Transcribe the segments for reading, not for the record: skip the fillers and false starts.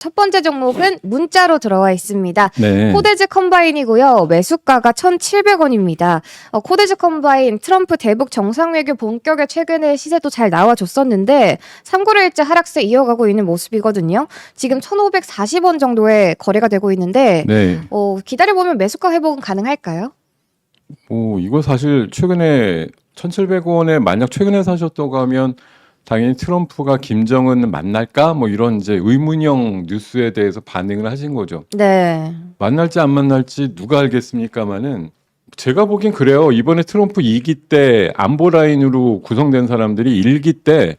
첫 번째 종목은 문자로 들어와 있습니다. 네. 코데즈 컴바인이고요. 매수가가 1,700원입니다. 코데즈 컴바인 트럼프 대북 정상외교 본격에 최근에 시세도 잘 나와줬었는데 3개월째 하락세 이어가고 있는 모습이거든요. 지금 1,540원 정도에 거래가 되고 있는데 네. 기다려보면 매수가 회복은 가능할까요? 이거 사실 최근에 1,700원에 만약 최근에 사셨다고 하면 당연히 트럼프가 김정은 만날까? 뭐 이런 이제 의문형 뉴스에 대해서 반응을 하신 거죠. 네. 만날지 안 만날지 누가 알겠습니까마는 제가 보기엔 그래요. 이번에 트럼프 2기 때 안보 라인으로 구성된 사람들이 1기 때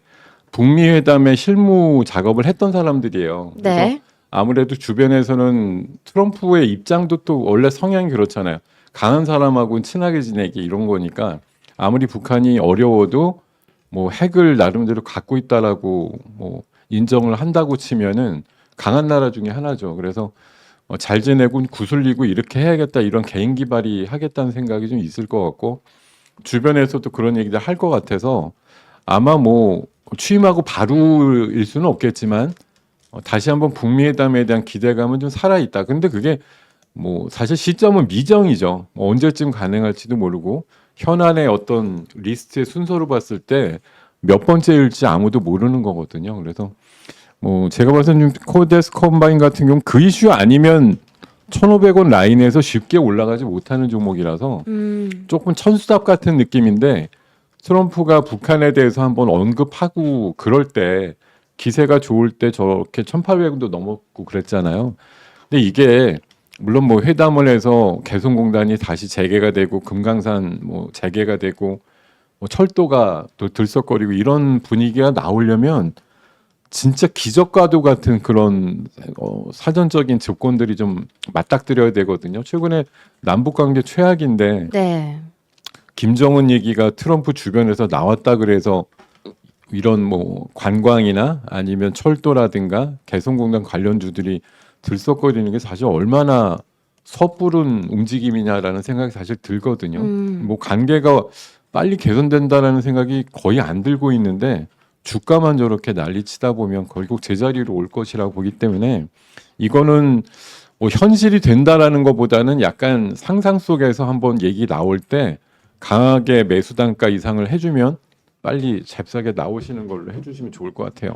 북미 회담의 실무 작업을 했던 사람들이에요. 그래서 네. 아무래도 주변에서는 트럼프의 입장도 또 원래 성향이 그렇잖아요. 강한 사람하고는 친하게 지내기 이런 거니까 아무리 북한이 어려워도 뭐 핵을 나름대로 갖고 있다라고 뭐 인정을 한다고 치면은 강한 나라 중에 하나죠. 그래서 잘 지내고 구슬리고 이렇게 해야겠다 이런 개인기 발휘하겠다는 생각이 좀 있을 것 같고 주변에서도 그런 얘기들 할 것 같아서 아마 뭐 취임하고 바로일 수는 없겠지만 다시 한번 북미 회담에 대한 기대감은 좀 살아 있다. 근데 그게 뭐 사실 시점은 미정이죠. 뭐 언제쯤 가능할지도 모르고 현안의 어떤 리스트의 순서로 봤을 때 몇 번째일지 아무도 모르는 거거든요. 그래서 뭐 제가 봐서는 코데스 컴바인 같은 경우 그 이슈 아니면 1,500원 라인에서 쉽게 올라가지 못하는 종목이라서 조금 천수답 같은 느낌인데 트럼프가 북한에 대해서 한번 언급하고 그럴 때 기세가 좋을 때 저렇게 1,800원도 넘었고 그랬잖아요. 근데 이게 물론 뭐 회담을 해서 개성공단이 다시 재개가 되고 금강산 뭐 재개가 되고 뭐 철도가 또 들썩거리고 이런 분위기가 나오려면 진짜 기적과도 같은 그런 사전적인 조건들이 좀 맞닥뜨려야 되거든요. 최근에 남북 관계 최악인데 네. 김정은 얘기가 트럼프 주변에서 나왔다 그래서 이런 뭐 관광이나 아니면 철도라든가 개성공단 관련주들이 들썩거리는 게 사실 얼마나 섣부른 움직임이냐라는 생각이 사실 들거든요. 뭐 관계가 빨리 개선된다라는 생각이 거의 안 들고 있는데 주가만 저렇게 난리치다 보면 결국 제자리로 올 것이라고 보기 때문에 이거는 뭐 현실이 된다라는 것보다는 약간 상상 속에서 한번 얘기 나올 때 강하게 매수 단가 이상을 해주면 빨리 잽싸게 나오시는 걸로 해주시면 좋을 것 같아요.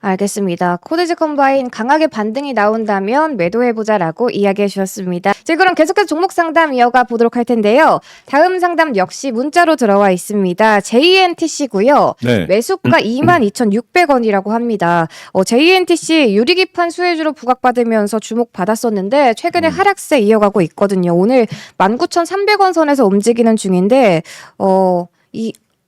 알겠습니다. 코데즈 컴바인 강하게 반등이 나온다면 매도해보자라고 이야기해 주셨습니다. 자, 그럼 계속해서 종목 상담 이어가 보도록 할 텐데요. 다음 상담 역시 문자로 들어와 있습니다. JNTC고요. 네. 매수가 22,600원이라고 합니다. JNTC 유리기판 수혜주로 부각받으면서 주목받았었는데 최근에 하락세 이어가고 있거든요. 오늘 19,300원 선에서 움직이는 중인데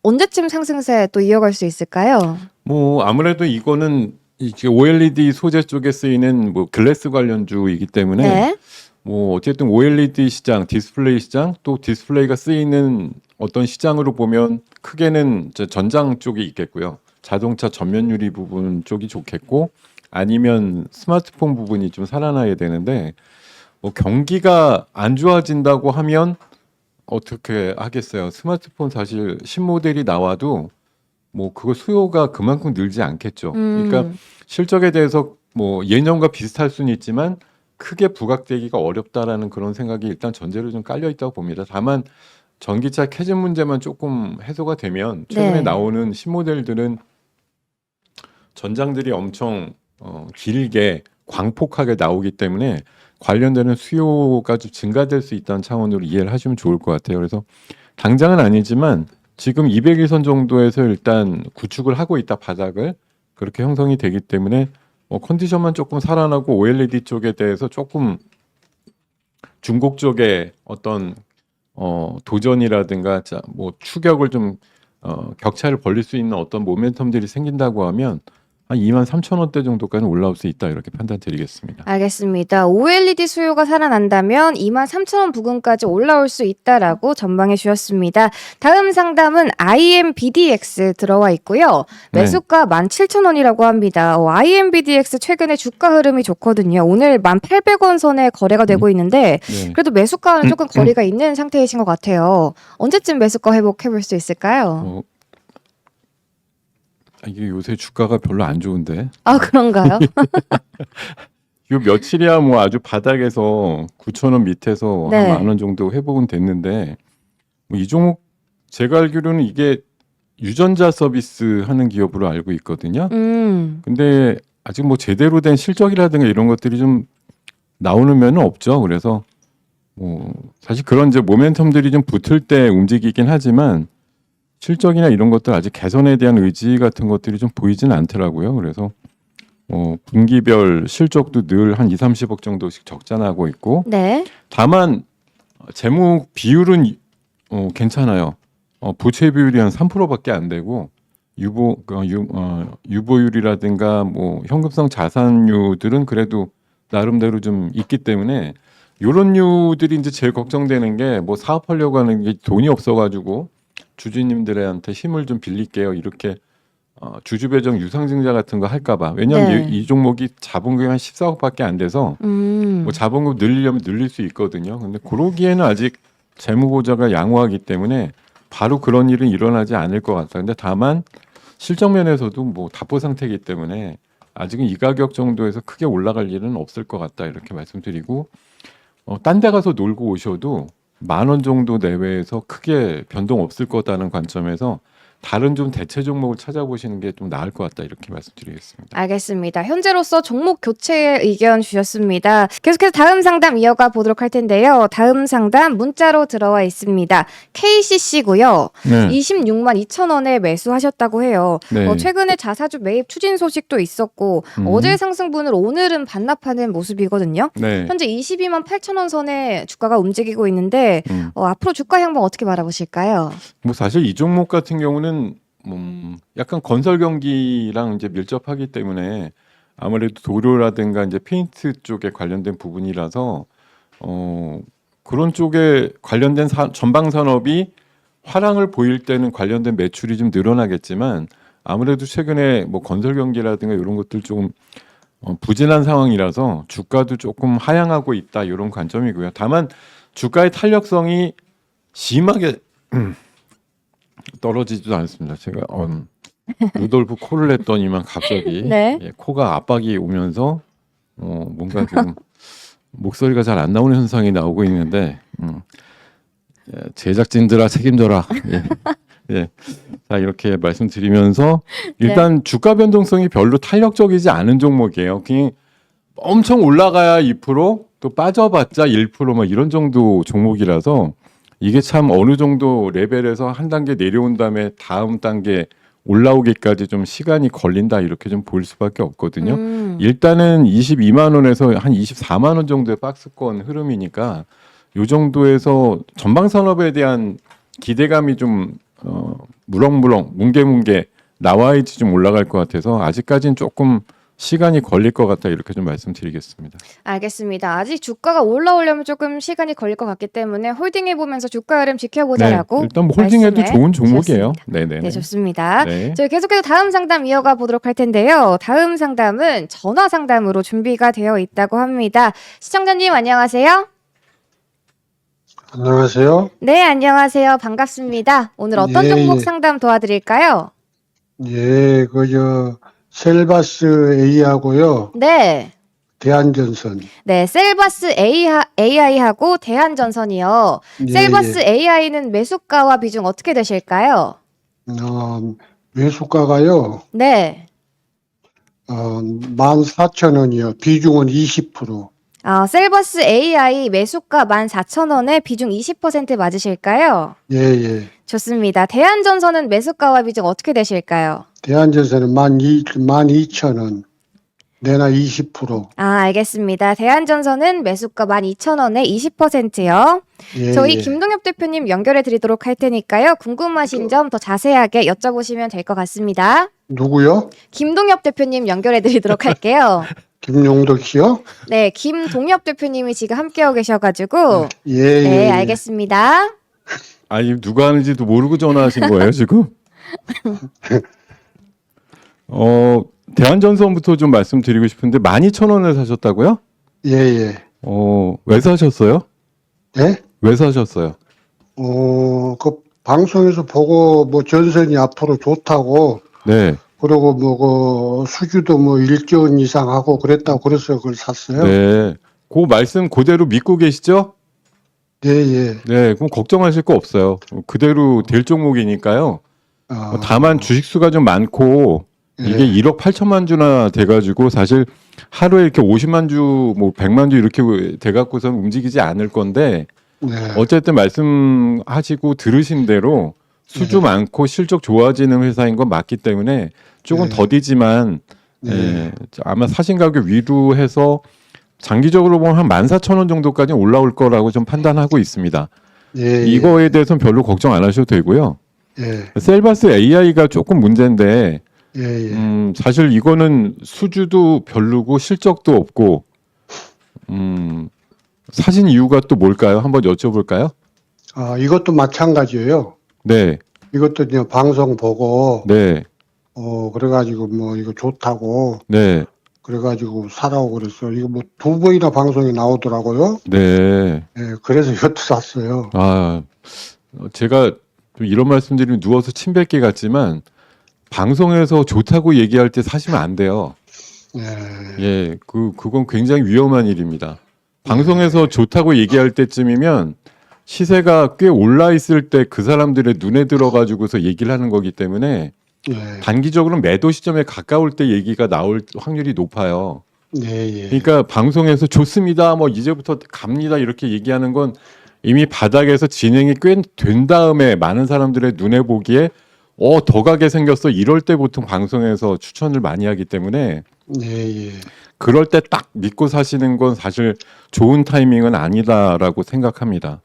언제쯤 상승세 또 이어갈 수 있을까요? 뭐 아무래도 이거는 이제 OLED 소재 쪽에 쓰이는 뭐 글래스 관련주이기 때문에 네. 뭐 어쨌든 OLED 시장, 디스플레이 시장 또 디스플레이가 쓰이는 어떤 시장으로 보면 크게는 이제 전장 쪽이 있겠고요. 자동차 전면 유리 부분 쪽이 좋겠고 아니면 스마트폰 부분이 좀 살아나야 되는데 뭐 경기가 안 좋아진다고 하면 어떻게 하겠어요? 스마트폰 사실 신모델이 나와도 뭐 그거 수요가 그만큼 늘지 않겠죠. 그러니까 실적에 대해서 뭐 예년과 비슷할 수는 있지만 크게 부각되기가 어렵다라는 그런 생각이 일단 전제로 좀 깔려 있다고 봅니다. 다만 전기차 캐즘 문제만 조금 해소가 되면 최근에 네. 나오는 신모델들은 전장들이 엄청 길게 광폭하게 나오기 때문에 관련되는 수요가 좀 증가될 수 있다는 차원으로 이해를 하시면 좋을 것 같아요. 그래서 당장은 아니지만 지금 200일선 정도에서 일단 구축을 하고 있다 바닥을 그렇게 형성이 되기 때문에 컨디션만 조금 살아나고 OLED 쪽에 대해서 조금 중국 쪽에 어떤 도전이라든가 뭐 추격을 좀 격차를 벌릴 수 있는 어떤 모멘텀들이 생긴다고 하면 한 23,000원대 정도까지 올라올 수 있다 이렇게 판단드리겠습니다. 알겠습니다. OLED 수요가 살아난다면 23,000원 부근까지 올라올 수 있다라고 전망해 주셨습니다. 다음 상담은 IMBDX 들어와 있고요. 매수가 17,000원이라고 합니다. IMBDX 최근에 주가 흐름이 좋거든요. 오늘 1,800원 선에 거래가 되고 있는데 네. 그래도 매수가는 조금 거리가 있는 상태이신 것 같아요. 언제쯤 매수가 회복해 볼 수 있을까요? 이게 요새 주가가 별로 안 좋은데. 아, 그런가요? 요 며칠이야 뭐 아주 바닥에서 9,000원 밑에서 네. 한 10,000원 정도 회복은 됐는데 뭐 이 종목 제가 알기로는 이게 유전자 서비스 하는 기업으로 알고 있거든요. 근데 아직 뭐 제대로 된 실적이라든가 이런 것들이 좀 나오는 면은 없죠. 그래서 뭐 사실 그런 이제 모멘텀들이 좀 붙을 때 움직이긴 하지만 실적이나 이런 것들 아직 개선에 대한 의지 같은 것들이 좀 보이지는 않더라고요. 그래서 분기별 실적도 늘 한 2, 30억 정도씩 적자나고 있고 네. 다만 재무 비율은 괜찮아요. 부채 비율이 한 3%밖에 안 되고 유보율이라든가 뭐 현금성 자산류들은 그래도 나름대로 좀 있기 때문에 요런 류들이 이제 제일 걱정되는 게 뭐 사업하려고 하는 게 돈이 없어가지고 주주님들한테 힘을 좀 빌릴게요. 이렇게 주주 배정 유상증자 같은 거 할까봐. 왜냐하면 네. 이 종목이 자본금이 한 14억밖에 안 돼서 뭐 자본금 늘리려면 늘릴 수 있거든요. 근데 그러기에는 아직 재무 보좌가 양호하기 때문에 바로 그런 일은 일어나지 않을 것 같다. 근데 다만 실적 면에서도 뭐 답보 상태이기 때문에 아직은 이 가격 정도에서 크게 올라갈 일은 없을 것 같다. 이렇게 말씀드리고 딴 데 가서 놀고 오셔도 10,000원 정도 내외에서 크게 변동 없을 거다는 관점에서 다른 좀 대체 종목을 찾아보시는 게 좀 나을 것 같다 이렇게 말씀드리겠습니다. 알겠습니다. 현재로서 종목 교체의 의견 주셨습니다. 계속해서 다음 상담 이어가 보도록 할 텐데요. 다음 상담 문자로 들어와 있습니다. KCC고요. 네. 26만 2천 원에 매수하셨다고 해요. 네. 최근에 자사주 매입 추진 소식도 있었고 어제 상승분을 오늘은 반납하는 모습이거든요. 네. 현재 22만 8천 원 선에 주가가 움직이고 있는데 앞으로 주가 향방 어떻게 바라보실까요? 뭐 사실 이 종목 같은 경우는 약간 건설 경기랑 이제 밀접하기 때문에 아무래도 도료라든가 이제 페인트 쪽에 관련된 부분이라서 그런 쪽에 관련된 전방 산업이 화랑을 보일 때는 관련된 매출이 좀 늘어나겠지만 아무래도 최근에 뭐 건설 경기라든가 이런 것들 조금 부진한 상황이라서 주가도 조금 하향하고 있다 이런 관점이고요. 다만 주가의 탄력성이 심하게 떨어지지도 않습니다. 제가 루돌프 코를 냈더니만 갑자기 네. 코가 압박이 오면서 뭔가 지금 목소리가 잘 안 나오는 현상이 나오고 있는데 제작진들아 책임져라. 예. 자 이렇게 말씀드리면서 일단 주가 변동성이 별로 탄력적이지 않은 종목이에요. 그냥 엄청 올라가야 2%, 또 빠져봤자 1% 막 이런 정도 종목이라서 이게 참 어느 정도 레벨에서 한 단계 내려온 다음에 다음 단계 올라오기까지 좀 시간이 걸린다 이렇게 좀 볼 수밖에 없거든요. 일단은 22만 원에서 한 24만 원 정도의 박스권 흐름이니까 이 정도에서 전방 산업에 대한 기대감이 좀 무럭무럭 뭉게뭉게 나와야지 좀 올라갈 것 같아서 아직까지는 조금 시간이 걸릴 것 같다 이렇게 좀 말씀드리겠습니다. 알겠습니다. 아직 주가가 올라오려면 조금 시간이 걸릴 것 같기 때문에 홀딩해 보면서 주가 흐름 지켜보자라고. 일단 뭐 홀딩해도 말씀해 좋은 종목이에요. 주셨습니다. 네네. 네, 좋습니다. 네. 저희 계속해서 다음 상담 이어가 보도록 할 텐데요. 다음 상담은 전화 상담으로 준비가 되어 있다고 합니다. 시청자님 안녕하세요. 안녕하세요. 네, 안녕하세요. 반갑습니다. 오늘 어떤 예, 종목 예. 상담 도와드릴까요? 예, 셀바스 A하고요. 네. 대한전선. 네, 셀바스 AI하고 대한전선이요. 예, 셀바스 AI는 매수가와 비중 어떻게 되실까요? 매수가가요. 네. 14,000원이요. 비중은 20%. 셀바스 AI 매수가 14,000원에 비중 20% 맞으실까요? 예, 예. 좋습니다. 대한전선은 매수가와 비중 어떻게 되실까요? 대한전선은 12,000원. 내나 20%. 알겠습니다. 대한전선은 매수가 12,000원에 20%요. 예, 저희 예. 김동엽 대표님 연결해 드리도록 할 테니까요. 궁금하신 점 더 자세하게 여쭤보시면 될 것 같습니다. 누구요? 김동엽 대표님 연결해 드리도록 할게요. 김용덕 씨요? 네, 김동엽 대표님이 지금 함께하고 계셔가지고. 예, 예. 네, 예. 알겠습니다. 아니 누가 하는지도 모르고 전화하신 거예요 지금? 대한전선부터 좀 말씀드리고 싶은데 12,000원에 사셨다고요? 예, 예. 왜 사셨어요? 예? 왜 사셨어요? 방송에서 보고 전선이 앞으로 좋다고 네. 그러고 뭐 그 수주도 뭐 1조 원 이상 하고 그랬다고 그래서 그걸 샀어요. 네. 그 말씀 그대로 믿고 계시죠? 예, 예. 네, 그럼 걱정하실 거 없어요. 그대로 될 종목이니까요. 다만 주식수가 좀 많고 이게 예. 1억 8천만 주나 돼가지고 사실 하루에 이렇게 50만 주, 뭐 100만 주 이렇게 돼갖고선 움직이지 않을 건데 네. 어쨌든 말씀하시고 들으신 대로 수주 네. 많고 실적 좋아지는 회사인 건 맞기 때문에 조금 네. 더디지만 네. 예, 아마 사신 가격 위로해서 장기적으로 보면 한 14,000원 정도까지 올라올 거라고 좀 판단하고 있습니다. 예, 예. 이거에 대해서는 별로 걱정 안 하셔도 되고요. 예, 셀바스 AI가 조금 문제인데 예, 예. 사실 이거는 수주도 별로고 실적도 없고 사신 이유가 또 뭘까요? 한번 여쭤볼까요? 이것도 마찬가지예요. 네, 이것도 그냥 방송 보고, 네, 그래가지고 뭐 이거 좋다고, 네, 그래가지고 사라고 그랬어요. 이거 뭐 2번이나 방송이 나오더라고요. 네. 예, 그래서 이것도 샀어요. 제가 좀 이런 말씀드리면 누워서 침 뱉기 같지만 방송에서 좋다고 얘기할 때 사시면 안 돼요. 예, 예, 그건 굉장히 위험한 일입니다. 방송에서 좋다고 얘기할 때쯤이면 시세가 꽤 올라 있을 때 그 사람들의 눈에 들어가지고서 얘기를 하는 거기 때문에 예, 단기적으로 매도 시점에 가까울 때 얘기가 나올 확률이 높아요. 예, 예. 그러니까 방송에서 좋습니다, 뭐 이제부터 갑니다 이렇게 얘기하는 건 이미 바닥에서 진행이 꽤 된 다음에 많은 사람들의 눈에 보기에 더 가게 생겼어 이럴 때 보통 방송에서 추천을 많이 하기 때문에 예, 예. 그럴 때 딱 믿고 사시는 건 사실 좋은 타이밍은 아니다라고 생각합니다.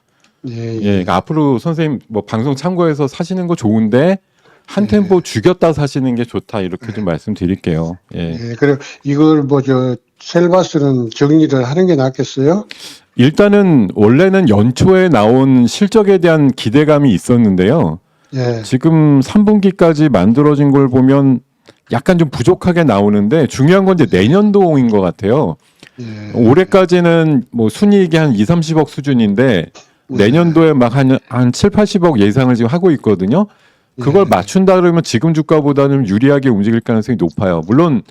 예, 예, 그러니까 앞으로 선생님 뭐 방송 참고해서 사시는 거 좋은데 한 템포 죽였다 사시는 게 좋다 이렇게 좀 말씀드릴게요. 예. 예. 그래, 이걸 셀바스는 정리를 하는 게 낫겠어요? 일단은 원래는 연초에 나온 실적에 대한 기대감이 있었는데요. 예, 지금 3분기까지 만들어진 걸 보면 약간 좀 부족하게 나오는데 중요한 건 이제 내년도인 것 같아요. 예. 올해까지는 뭐 순이익이 한 2, 30억 수준인데 내년도에 막 한 7, 80억 예상을 지금 하고 있거든요. 그걸 맞춘다 그러면 지금 주가보다는 유리하게 움직일 가능성이 높아요. 물론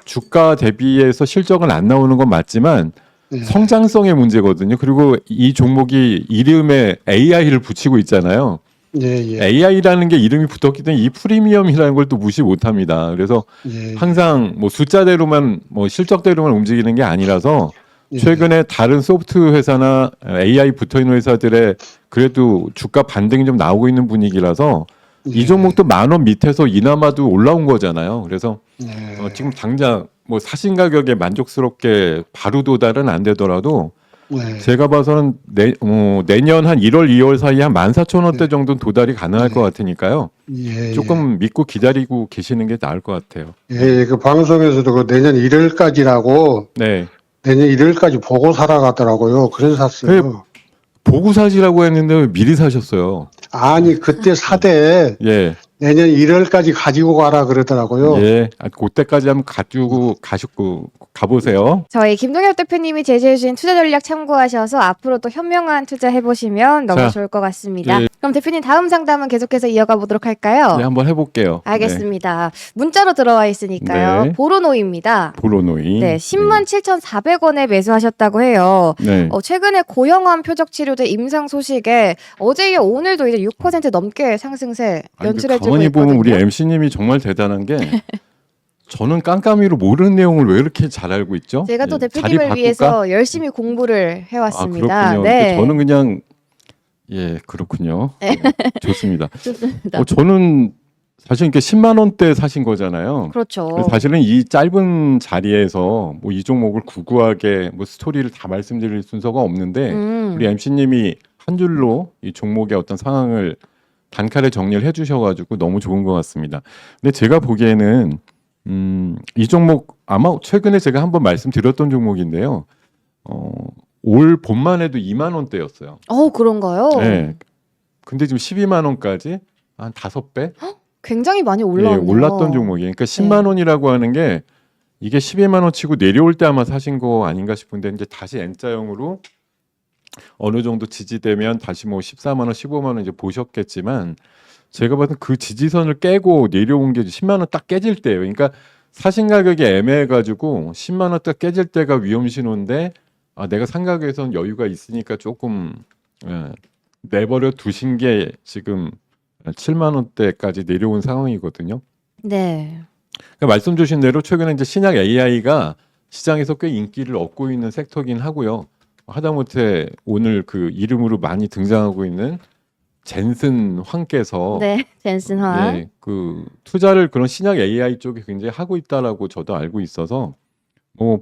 주가 대비해서 실적은 안 나오는 건 맞지만 예. 성장성의 문제거든요. 그리고 이 종목이 이름에 AI를 붙이고 있잖아요. 예, 예. AI라는 게 이름이 붙었기 때문에 이 프리미엄이라는 걸 또 무시 못합니다. 그래서 예. 항상 뭐 숫자대로만 뭐 실적대로만 움직이는 게 아니라서 예. 최근에 다른 소프트 회사나 AI 붙어 있는 회사들의 그래도 주가 반등이 좀 나오고 있는 분위기라서 이 종목도 10,000원 밑에서 이나마도 올라온 거잖아요. 그래서 예. 지금 당장 뭐 사신 가격에 만족스럽게 바로 도달은 안 되더라도 예. 제가 봐서는 내년 한 1월, 2월 사이에 한 14,000원대 정도는 도달이 가능할 것 같으니까요. 예. 조금 믿고 기다리고 계시는 게 나을 것 같아요. 예, 그 방송에서도 그 내년 1월까지라고 네. 내년 1월까지 보고 살아가더라고요. 그래서 샀어요. 보고 사시라고 했는데 왜 미리 사셨어요? 아니, 그때 사대 예. 내년 1월까지 가지고 가라 그러더라고요. 예. 그때까지 한번 가보세요. 저희 김동엽 대표님이 제시해주신 투자 전략 참고하셔서 앞으로 또 현명한 투자 해보시면 너무 자, 좋을 것 같습니다. 예. 그럼 대표님 다음 상담은 계속해서 이어가 보도록 할까요? 네, 한번 해볼게요. 알겠습니다. 문자로 들어와 있으니까요. 네. 보로노입니다. 보로노이. 네, 107,400원에 매수하셨다고 해요. 네. 최근에 고형암 표적 치료제 임상 소식에 어제 이어 오늘도 이제 6% 넘게 상승세 연출해주고 가만히 있거든요. 보면 우리 MC님이 정말 대단한 게 저는 깜깜이로 모르는 내용을 왜 이렇게 잘 알고 있죠? 제가 또 예, 자리 대표님을 바꿀까? 위해서 열심히 공부를 해왔습니다. 그렇군요. 네. 저는 그냥 그렇군요. 네, 좋습니다. 좋습니다. 저는 사실 이렇게 10만 원대 사신 거잖아요. 그렇죠. 그래서 사실은 이 짧은 자리에서 뭐 이 종목을 구구하게 뭐 스토리를 다 말씀드릴 순서가 없는데 우리 MC님이 한 줄로 이 종목의 어떤 상황을 단칼에 정리를 해주셔가지고 너무 좋은 것 같습니다. 근데 제가 보기에는 이 종목 아마 최근에 제가 한번 말씀드렸던 종목인데요. 올 봄만 해도 2만 원대였어요. 그런가요? 네. 근데 지금 12만 원까지 한 5배? 굉장히 많이 올라왔네요. 올랐던 종목이에요. 그러니까 10만 원이라고 하는 게 이게 12만 원 치고 내려올 때 아마 사신 거 아닌가 싶은데 이제 다시 N자형으로 어느 정도 지지되면 다시 뭐 14만 원, 15만 원 이제 보셨겠지만 제가 봤을 때 그 지지선을 깨고 내려온 게 10만 원 딱 깨질 때예요. 그러니까 사신 가격이 애매해가지고 10만 원 딱 깨질 때가 위험 신호인데 내가 산 가격에선 여유가 있으니까 조금 내버려 두신 게 지금 7만 원대까지 내려온 상황이거든요. 네. 그러니까 말씀 주신 대로 최근에 이제 신약 AI가 시장에서 꽤 인기를 얻고 있는 섹터긴 하고요. 하다못해 오늘 그 이름으로 많이 등장하고 있는 젠슨 황께서 네. 젠슨 황. 네, 그 투자를 그런 신약 AI 쪽에 굉장히 하고 있다라고 저도 알고 있어서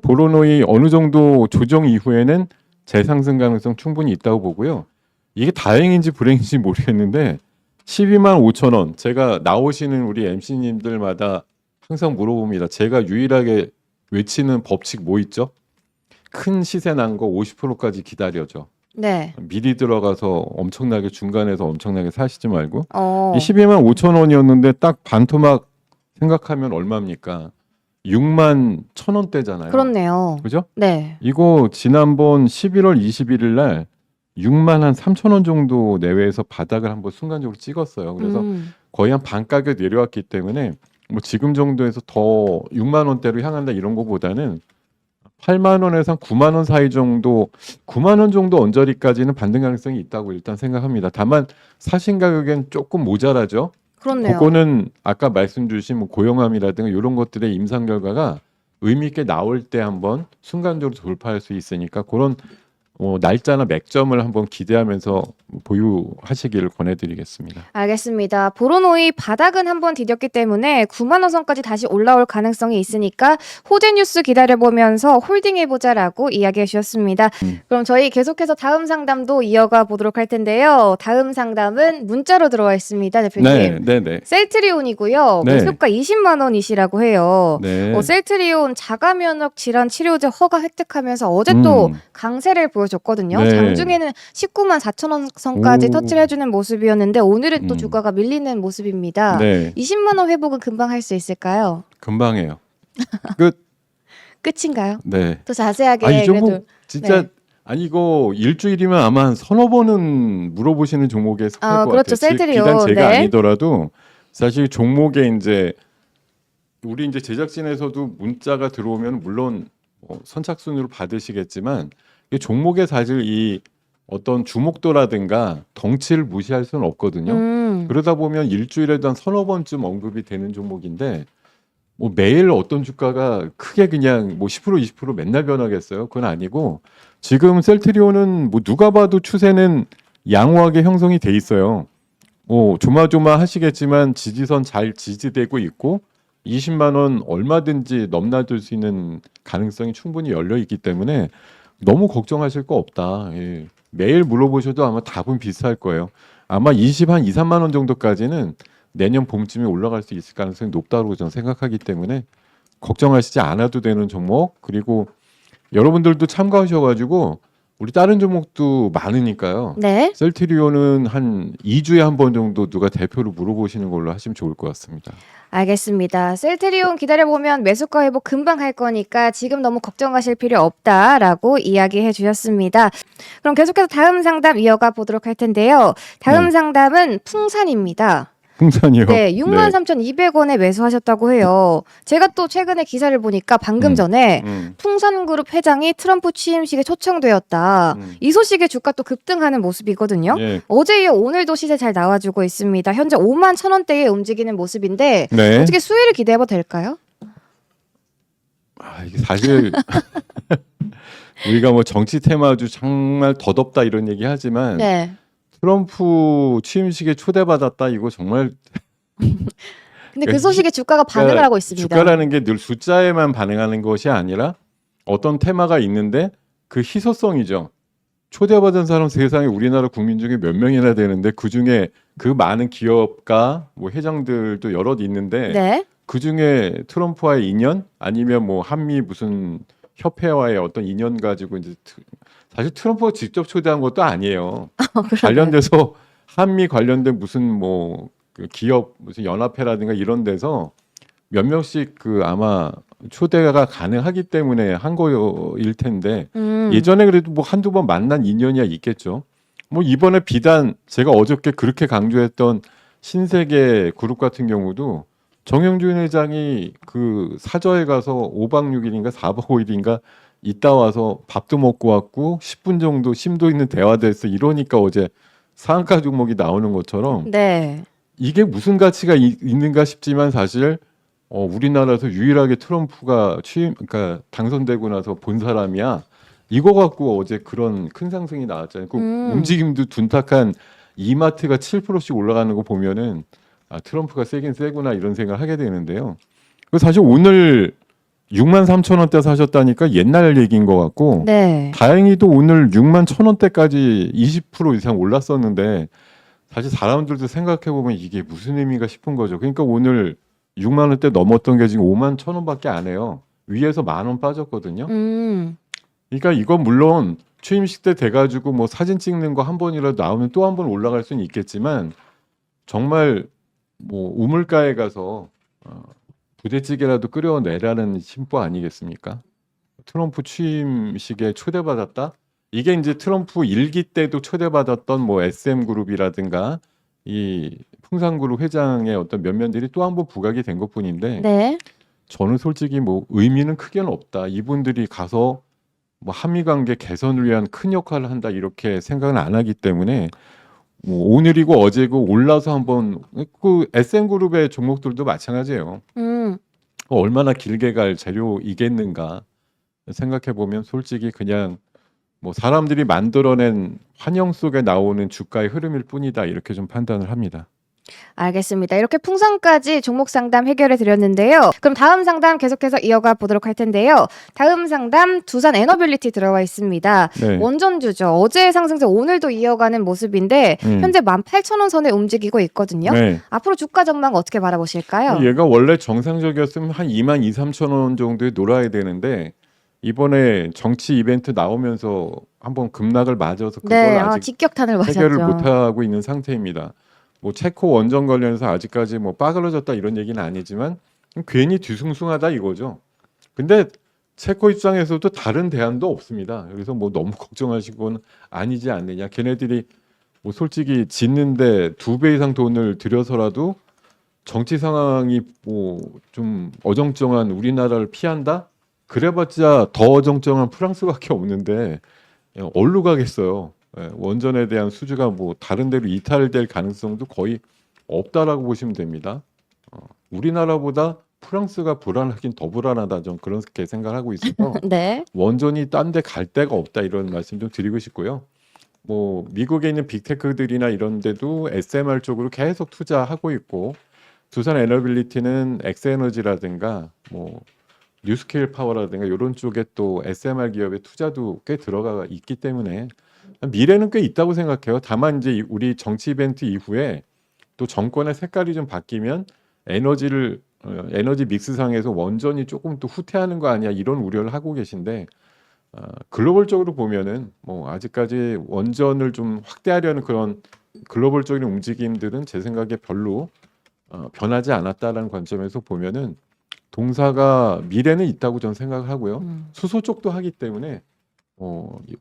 보로노이 어느 정도 조정 이후에는 재상승 가능성 충분히 있다고 보고요. 이게 다행인지 불행인지 모르겠는데 12만 5천 원 제가 나오시는 우리 MC님들마다 항상 물어봅니다. 제가 유일하게 외치는 법칙 뭐 있죠? 큰 시세 난 거 50%까지 기다려줘. 네. 미리 들어가서 엄청나게 중간에서 엄청나게 사시지 말고 어. 이 12만 5천 원이었는데 딱 반토막 생각하면 얼마입니까? 6만 1천 원대잖아요. 그렇네요. 그죠? 네. 이거 지난번 11월 21일 날 6만 한 3천 원 정도 내외에서 바닥을 한번 순간적으로 찍었어요. 그래서 거의 한 반 가격 내려왔기 때문에 뭐 지금 정도에서 더 6만 원대로 향한다 이런 거보다는 8만 원에서 한 9만 원 사이 정도, 9만 원 정도 언저리까지는 반등 가능성이 있다고 일단 생각합니다. 다만 사신 가격엔 조금 모자라죠. 그렇네요. 그거는 아까 말씀 주신 뭐 고용함이라든가 이런 것들의 임상 결과가 의미 있게 나올 때 한번 순간적으로 돌파할 수 있으니까 그런 날짜나 맥점을 한번 기대하면서 보유하시기를 권해드리겠습니다. 알겠습니다. 보로노이 바닥은 한번 디뎠기 때문에 9만 원 선까지 다시 올라올 가능성이 있으니까 호재 뉴스 기다려보면서 홀딩해보자라고 이야기해 주셨습니다. 그럼 저희 계속해서 다음 상담도 이어가 보도록 할 텐데요. 다음 상담은 문자로 들어와 있습니다. 대표님. 네. 셀트리온이고요. 네. 매수가 20만 원이시라고 해요. 네. 셀트리온 자가면역 질환 치료제 허가 획득하면서 어제 또 강세를 보여줬거든요. 네. 장중에는 19만 4천 원 선까지 오. 터치를 해주는 모습이었는데 오늘은 또 음. 주가가 밀리는 모습입니다. 네. 20만 원 회복은 금방 할 수 있을까요? 금방 해요. 끝. 끝인가요? 네. 또 자세하게 이 종목 그래도 진짜 네. 이거 일주일이면 아마 한 서너 번은 물어보시는 종목에 속할 것 그렇죠. 같아요. 셀트리온. 비단 제가 네. 아니더라도 사실 종목에 이제 우리 이제 제작진에서도 문자가 들어오면 물론 선착순으로 받으시겠지만 이 종목에 사실 이 어떤 주목도라든가 덩치를 무시할 수는 없거든요. 그러다 보면 일주일에도 한 서너 번쯤 언급이 되는 종목인데 뭐 매일 어떤 주가가 크게 그냥 뭐 10% 20% 맨날 변하겠어요? 그건 아니고 지금 셀트리온은 뭐 누가 봐도 추세는 양호하게 형성이 돼 있어요. 조마조마 하시겠지만 지지선 잘 지지되고 있고 20만 원 얼마든지 넘나들 수 있는 가능성이 충분히 열려 있기 때문에 너무 걱정하실 거 없다. 예. 매일 물어보셔도 아마 답은 비슷할 거예요. 아마 한 2, 3만 원 정도까지는 내년 봄쯤에 올라갈 수 있을 가능성이 높다고 저는 생각하기 때문에 걱정하시지 않아도 되는 종목, 그리고 여러분들도 참가하셔가지고 우리 다른 종목도 많으니까요. 네. 셀트리온은 한 2주에 한 번 정도 누가 대표로 물어보시는 걸로 하시면 좋을 것 같습니다. 알겠습니다. 셀트리온 기다려보면 매수가 회복 금방 할 거니까 지금 너무 걱정하실 필요 없다라고 이야기해 주셨습니다. 그럼 계속해서 다음 상담 이어가 보도록 할 텐데요. 다음 네. 상담은 풍산입니다. 풍산이요. 네, 63,200원에 매수하셨다고 해요. 제가 또 최근에 기사를 보니까 방금 전에 풍산그룹 회장이 트럼프 취임식에 초청되었다. 이 소식에 주가 또 급등하는 모습이거든요. 예. 어제 이어 오늘도 시세 잘 나와주고 있습니다. 현재 5만 1,000원대에 움직이는 모습인데 네. 어떻게 수혜를 기대해봐도 될까요? 이게 사실 우리가 뭐 정치 테마주 정말 더덥다 이런 얘기 하지만 네. 트럼프 취임식에 초대받았다 이거 정말 근데 그 소식에 주가가 반응을 하고 있습니다. 주가라는 게 늘 숫자에만 반응하는 것이 아니라 어떤 테마가 있는데 그 희소성이죠. 초대받은 사람 세상에 우리나라 국민 중에 몇 명이나 되는데 그 중에 그 많은 기업가 뭐 회장들도 여럿 있는데 네. 그 중에 트럼프와의 인연 아니면 뭐 한미 무슨 협회와의 어떤 인연 가지고 이제 사실 트럼프가 직접 초대한 것도 아니에요. 관련돼서 한미 관련된 무슨 뭐 그 기업 무슨 연합회라든가 이런 데서 몇 명씩 그 아마 초대가 가능하기 때문에 한 거일 텐데 예전에 그래도 뭐 한두 번 만난 인연이야 있겠죠. 뭐 이번에 비단 제가 어저께 그렇게 강조했던 신세계 그룹 같은 경우도 정영준 회장이 그 사저에 가서 5박 6일인가 4박 5일인가 있다 와서 밥도 먹고 왔고 10분 정도 심도 있는 대화도 했어. 이러니까 어제 상한가 종목이 나오는 것처럼 네. 이게 무슨 가치가 있는가 싶지만 사실 우리나라에서 유일하게 트럼프가 그러니까 당선되고 나서 본 사람이야. 이거 갖고 어제 그런 큰 상승이 나왔잖아요. 그 움직임도 둔탁한 이마트가 7%씩 올라가는 거 보면은 트럼프가 세긴 세구나 이런 생각을 하게 되는데요. 사실 오늘 63,000원대 사셨다니까 옛날 얘기인 것 같고 네. 다행히도 오늘 61,000원대까지 20% 이상 올랐었는데 사실 사람들도 생각해 보면 이게 무슨 의미가 싶은 거죠. 그러니까 오늘 6만 원대 넘었던 게 지금 5만 1,000원밖에 안 해요. 위에서 10,000원 빠졌거든요. 그러니까 이건 물론 취임식 때 돼가지고 뭐 사진 찍는 거 한 번이라도 나오면 또 한 번 올라갈 수는 있겠지만 정말 뭐 우물가에 가서 부대찌개라도 끓여내라는 심보 아니겠습니까? 트럼프 취임식에 초대받았다. 이게 이제 트럼프 1기 때도 초대받았던 뭐 SM그룹이라든가 이 풍산그룹 회장의 어떤 면면들이 또 한 번 부각이 된 것뿐인데 네. 저는 솔직히 뭐 의미는 크게는 없다. 이분들이 가서 뭐 한미 관계 개선을 위한 큰 역할을 한다 이렇게 생각은 안 하기 때문에 뭐 오늘이고 어제고 올라서 한번 그 SM그룹의 종목들도 마찬가지예요. 얼마나 길게 갈 재료이겠는가 생각해 보면 솔직히 그냥 뭐 사람들이 만들어낸 환영 속에 나오는 주가의 흐름일 뿐이다 이렇게 좀 판단을 합니다. 알겠습니다. 이렇게 풍선까지 종목 상담 해결해 드렸는데요. 그럼 다음 상담 계속해서 이어가 보도록 할 텐데요. 다음 상담 두산 에너빌리티 들어와 있습니다. 네. 원전주죠. 어제의 상승세 오늘도 이어가는 모습인데 현재 18,000원 선에 움직이고 있거든요. 네. 앞으로 주가 전망 어떻게 바라보실까요? 얘가 원래 정상적이었으면 한 2만 2, 3천 원 정도에 놀아야 되는데 이번에 정치 이벤트 나오면서 한번 급락을 맞아서 그걸 네, 아직 직격탄을 해결을 맞았죠. 못하고 있는 상태입니다. 뭐 체코 원전 관련해서 아직까지 뭐 빠그러졌다 이런 얘기는 아니지만 괜히 뒤숭숭하다 이거죠. 근데 체코 입장에서도 다른 대안도 없습니다. 그래서 뭐 너무 걱정하시고는 아니지 않느냐. 걔네들이 뭐 솔직히 짓는데 2배 이상 돈을 들여서라도 정치 상황이 뭐 좀 어정쩡한 우리나라를 피한다? 그래봤자 더 어정쩡한 프랑스밖에 없는데 어디로 가겠어요. 원전에 대한 수주가 뭐 다른 데로 이탈될 가능성도 거의 없다라고 보시면 됩니다. 우리나라보다 프랑스가 불안하긴 더 불안하다 좀 그렇게 생각하고 있어서 네. 원전이 딴 데 갈 데가 없다 이런 말씀 좀 드리고 싶고요. 뭐 미국에 있는 빅테크들이나 이런 데도 SMR 쪽으로 계속 투자하고 있고 두산 에너빌리티는 엑스에너지라든가 뭐 뉴스케일 파워라든가 이런 쪽에 또 SMR 기업의 투자도 꽤 들어가 있기 때문에 미래는 꽤 있다고 생각해요. 다만 이제 우리 정치 이벤트 이후에 또 정권의 색깔이 좀 바뀌면 에너지 믹스상에서 원전이 조금 또 후퇴하는 거 아니야 이런 우려를 하고 계신데 글로벌적으로 보면은 뭐 아직까지 원전을 좀 확대하려는 그런 글로벌적인 움직임들은 제 생각에 별로 변하지 않았다라는 관점에서 보면은 동사가 미래는 있다고 저는 생각을 하고요. 수소 쪽도 하기 때문에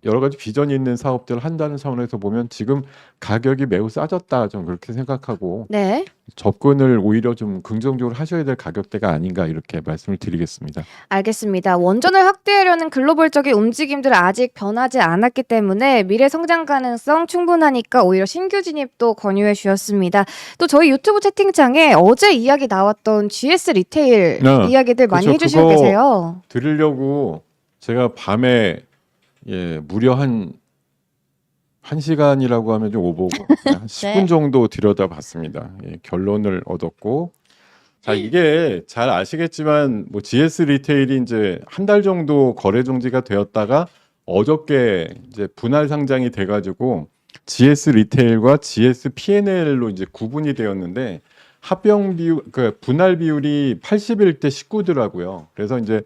여러 가지 비전이 있는 사업들을 한다는 차원에서 보면 지금 가격이 매우 싸졌다 좀 그렇게 생각하고 네. 접근을 오히려 좀 긍정적으로 하셔야 될 가격대가 아닌가 이렇게 말씀을 드리겠습니다. 알겠습니다. 원전을 확대하려는 글로벌적인 움직임들은 아직 변하지 않았기 때문에 미래 성장 가능성 충분하니까 오히려 신규 진입도 권유해 주셨습니다. 또 저희 유튜브 채팅창에 어제 이야기 나왔던 GS 리테일 이야기들 많이 그렇죠. 해주시고 그거 계세요. 드리려고 제가 밤에 무려 한 1시간이라고 하면 좀 오버고 한 10분 정도 들여다봤습니다. 결론을 얻었고 자 이게 잘 아시겠지만 뭐 GS 리테일이 이제 한 달 정도 거래 정지가 되었다가 어저께 이제 분할 상장이 돼가지고 GS 리테일과 GS P&L로 이제 구분이 되었는데 합병 비율 그 분할 비율이 81대 19더라고요. 그래서 이제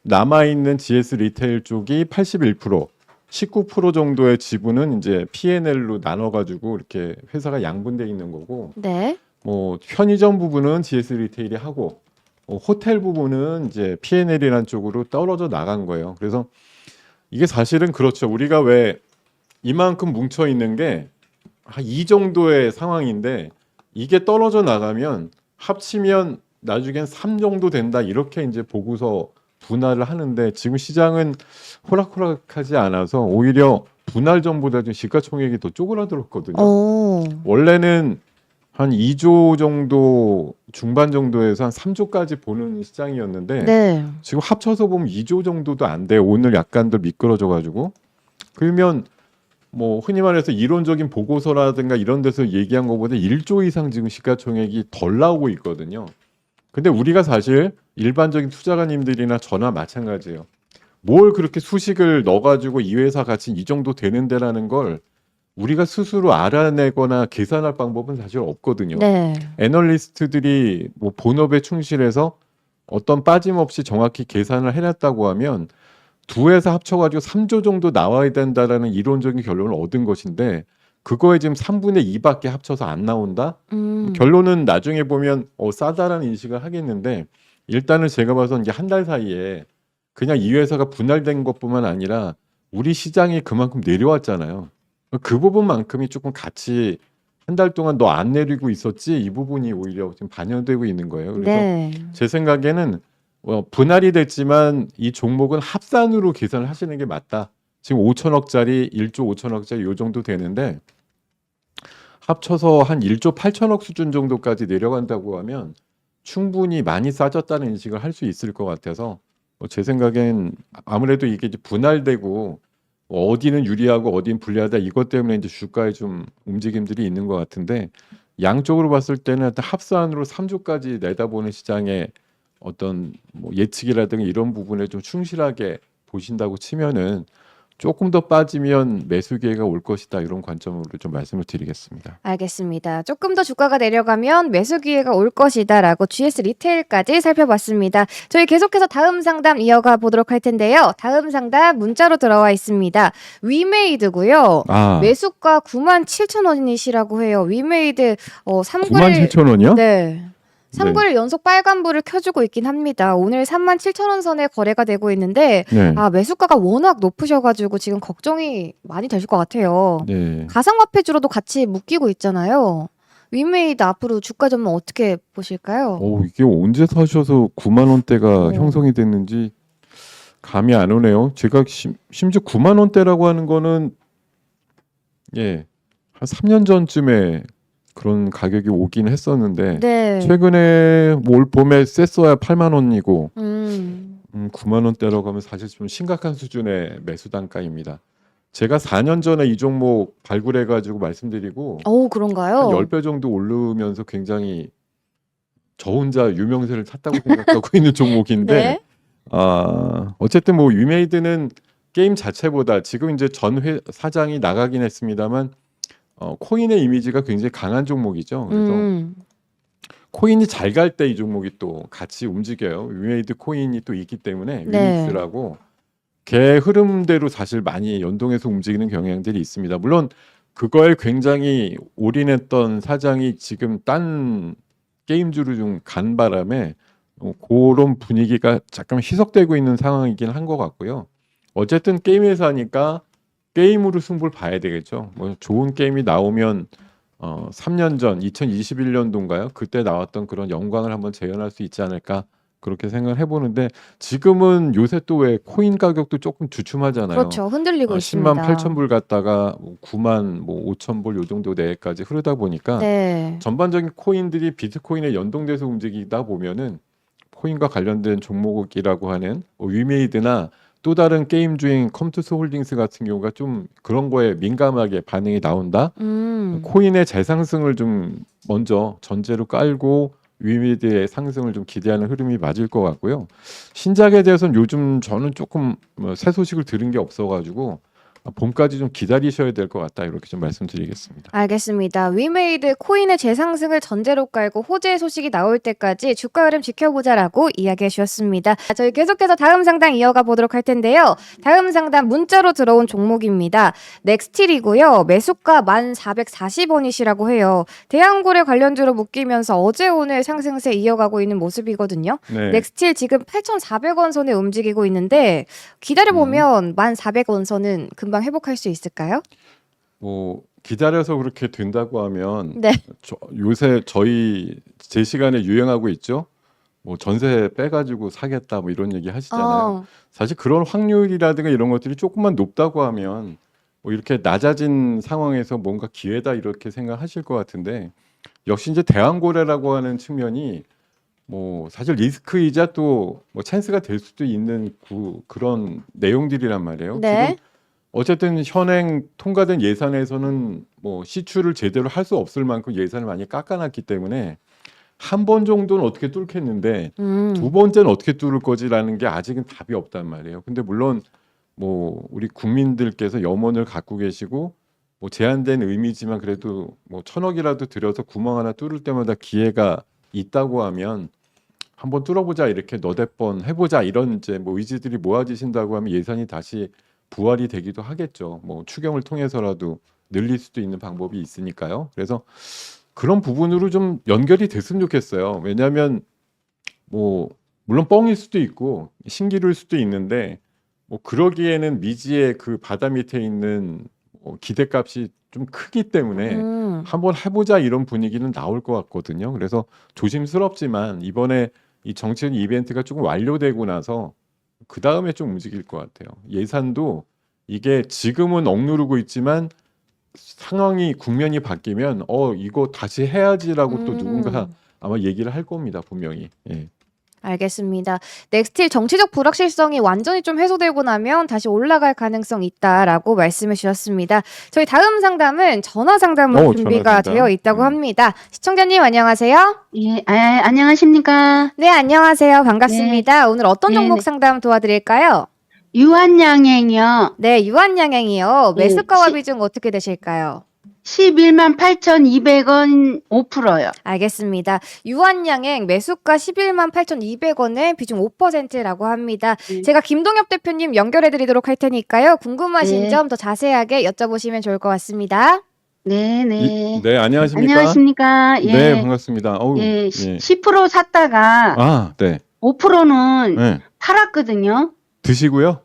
남아 있는 GS 리테일 쪽이 81%, 19% 정도의 지분은 이제 P&L로 나눠가지고 이렇게 회사가 양분돼 있는 거고, 네. 뭐 편의점 부분은 GS 리테일이 하고, 호텔 부분은 이제 P&L이라는 쪽으로 떨어져 나간 거예요. 그래서 이게 사실은 그렇죠. 우리가 왜 이만큼 뭉쳐 있는 게 이 정도의 상황인데 이게 떨어져 나가면 합치면 나중엔 3 정도 된다 이렇게 이제 보고서 분할을 하는데 지금 시장은 호락호락하지 않아서 오히려 분할 전보다 좀 시가총액이 더 쪼그라들었거든요. 오. 원래는 한 2조 정도 중반 정도에서 한 3조까지 보는 시장이었는데 네. 지금 합쳐서 보면 2조 정도도 안 돼요. 오늘 약간 더 미끄러져 가지고. 그러면 뭐 흔히 말해서 이론적인 보고서라든가 이런 데서 얘기한 것보다 1조 이상 지금 시가총액이 덜 나오고 있거든요. 근데 우리가 사실 일반적인 투자가님들이나 저나 마찬가지예요. 뭘 그렇게 수식을 넣어가지고 이 회사 가치 이 정도 되는데라는 걸 우리가 스스로 알아내거나 계산할 방법은 사실 없거든요. 네. 애널리스트들이 뭐 본업에 충실해서 어떤 빠짐없이 정확히 계산을 해놨다고 하면 두 회사 합쳐가지고 3조 정도 나와야 된다라는 이론적인 결론을 얻은 것인데 그거에 지금 3분의 2밖에 합쳐서 안 나온다? 결론은 나중에 보면 싸다라는 인식을 하겠는데 일단은 제가 봐서는 이제 한 달 사이에 그냥 이 회사가 분할된 것뿐만 아니라 우리 시장이 그만큼 내려왔잖아요. 그 부분만큼이 조금 같이 한 달 동안 너 안 내리고 있었지 이 부분이 오히려 지금 반영되고 있는 거예요. 그래서 네. 제 생각에는 분할이 됐지만 이 종목은 합산으로 계산을 하시는 게 맞다. 지금 5천억짜리 1조 5천억짜리 요 정도 되는데 합쳐서 한 1조 8천억 수준 정도까지 내려간다고 하면 충분히 많이 싸졌다는 인식을 할 수 있을 것 같아서 제 생각엔 아무래도 이게 이제 분할되고 어디는 유리하고 어디는 불리하다 이것 때문에 이제 주가에 좀 움직임들이 있는 것 같은데 양쪽으로 봤을 때는 일단 합산으로 3조까지 내다보는 시장의 어떤 뭐 예측이라든가 이런 부분에 좀 충실하게 보신다고 치면은 조금 더 빠지면 매수 기회가 올 것이다 이런 관점으로 좀 말씀을 드리겠습니다. 알겠습니다. 조금 더 주가가 내려가면 매수 기회가 올 것이다라고 GS 리테일까지 살펴봤습니다. 저희 계속해서 다음 상담 이어가 보도록 할 텐데요. 다음 상담 문자로 들어와 있습니다. 위메이드고요. 매수가 97,000원이시라고 해요. 위메이드 3구를 97,000원이요? 네. 3구일 연속 빨간불을 켜주고 있긴 합니다. 오늘 37,000원 선에 거래가 되고 있는데 네. 매수가가 워낙 높으셔가지고 지금 걱정이 많이 되실 것 같아요. 네. 가상화폐주로도 같이 묶이고 있잖아요. 위메이드 앞으로 주가 전망 어떻게 보실까요? 이게 언제 사셔서 9만 원대가 오. 형성이 됐는지 감이 안 오네요. 제가 심지어 9만 원대라고 하는 거는 한 3년 전쯤에 그런 가격이 오긴 했었는데 네. 최근에 올 봄에 셌어야 8만 원이고 9만 원대라고 하면 사실 좀 심각한 수준의 매수 단가입니다. 제가 4년 전에 이 종목 발굴해가지고 말씀드리고 그런가요? 한 10배 정도 오르면서 굉장히 저 혼자 유명세를 탔다고 생각하고 있는 종목인데 네. 어쨌든 뭐 위메이드는 게임 자체보다 지금 이제 사장이 나가긴 했습니다만 코인의 이미지가 굉장히 강한 종목이죠. 그래서 코인이 잘 갈 때 이 종목이 또 같이 움직여요. 위메이드 코인이 또 있기 때문에 네. 위믹스라고 걔 흐름대로 사실 많이 연동해서 움직이는 경향들이 있습니다. 물론 그거에 굉장히 올인했던 사장이 지금 딴 게임주로 좀 간 바람에 그런 분위기가 잠깐 희석되고 있는 상황이긴 한 것 같고요. 어쨌든 게임 회사니까 게임으로 승부를 봐야 되겠죠. 뭐 좋은 게임이 나오면 3년 전 2021년도인가요? 그때 나왔던 그런 영광을 한번 재현할 수 있지 않을까 그렇게 생각을 해보는데 지금은 요새 또 왜 코인 가격도 조금 주춤하잖아요. 그렇죠. 흔들리고 10만 있습니다. 8천 불 갔다가 9만 5천 불 요 정도 내까지 흐르다 보니까 네. 전반적인 코인들이 비트코인에 연동돼서 움직이다 보면은 코인과 관련된 종목이라고 하는 위메이드나 또 다른 게임 주인 컴투스 홀딩스 같은 경우가 좀 그런 거에 민감하게 반응이 나온다. 코인의 재상승을 좀 먼저 전제로 깔고 위메이드의 상승을 좀 기대하는 흐름이 맞을 것 같고요. 신작에 대해서는 요즘 저는 조금 새 소식을 들은 게 없어가지고 봄까지 좀 기다리셔야 될 것 같다 이렇게 좀 말씀드리겠습니다. 알겠습니다. 위메이드 코인의 재상승을 전제로 깔고 호재 소식이 나올 때까지 주가 흐름 지켜보자라고 이야기해 주셨습니다. 저희 계속해서 다음 상담 이어가 보도록 할 텐데요. 다음 상담 문자로 들어온 종목입니다. 넥스틸이고요. 매수가 1,440원이시라고 해요. 대한고래 관련주로 묶이면서 어제 오늘 상승세 이어가고 있는 모습이거든요. 네. 넥스틸 지금 8,400원 선에 움직이고 있는데 기다려보면 1,400원 선은 금방 회복할 수 있을까요? 뭐 기다려서 그렇게 된다고 하면 네. 요새 제 시간에 유행하고 있죠. 뭐 전세 빼가지고 사겠다 뭐 이런 얘기 하시잖아요. 사실 그런 확률이라든가 이런 것들이 조금만 높다고 하면 뭐 이렇게 낮아진 상황에서 뭔가 기회다 이렇게 생각하실 것 같은데 역시 이제 대왕고래라고 하는 측면이 뭐 사실 리스크이자 또 뭐 찬스가 될 수도 있는 그런 내용들이란 말이에요. 네. 지금 어쨌든 현행 통과된 예산에서는 뭐 시추를 제대로 할 수 없을 만큼 예산을 많이 깎아놨기 때문에 한 번 정도는 어떻게 뚫겠는데 두 번째는 어떻게 뚫을 거지라는 게 아직은 답이 없단 말이에요. 근데 물론 뭐 우리 국민들께서 염원을 갖고 계시고 뭐 제한된 의미지만 그래도 뭐 1,000억이라도 들여서 구멍 하나 뚫을 때마다 기회가 있다고 하면 한번 뚫어보자 이렇게 너댓 번 해보자 이런 이제 뭐 의지들이 모아지신다고 하면 예산이 다시 부활이 되기도 하겠죠. 뭐 추경을 통해서라도 늘릴 수도 있는 방법이 있으니까요. 그래서 그런 부분으로 좀 연결이 됐으면 좋겠어요. 왜냐하면 뭐 물론 뻥일 수도 있고 신기루일 수도 있는데 뭐 그러기에는 미지의 그 바다 밑에 있는 기대값이 좀 크기 때문에 한번 해보자 이런 분위기는 나올 것 같거든요. 그래서 조심스럽지만 이번에 이 정치적 이벤트가 조금 완료되고 나서 그 다음에 좀 움직일 것 같아요. 예산도 이게 지금은 억누르고 있지만 상황이 국면이 바뀌면 이거 다시 해야지라고 또 누군가 아마 얘기를 할 겁니다. 분명히. 예. 알겠습니다. 넥스틸 정치적 불확실성이 완전히 좀 해소되고 나면 다시 올라갈 가능성이 있다라고 말씀해 주셨습니다. 저희 다음 상담은 전화 상담으로 준비가 전화 상담. 되어 있다고 합니다. 시청자님 안녕하세요. 예, 안녕하십니까. 네, 안녕하세요. 반갑습니다. 오늘 어떤 종목 네. 상담 도와드릴까요? 유한양행이요. 네, 유한양행이요. 네, 매수가와 비중 어떻게 되실까요? 11만 8,200원 5%요. 알겠습니다. 유한양행 매수가 11만 8,200원에 비중 5%라고 합니다. 네. 제가 김동엽 대표님 연결해드리도록 할 테니까요. 궁금하신 네. 점 더 자세하게 여쭤보시면 좋을 것 같습니다. 네, 네. 네, 안녕하십니까? 안녕하십니까. 예. 네, 반갑습니다. 어우, 예, 예. 10% 샀다가 아, 네. 5%는 네. 팔았거든요. 드시고요.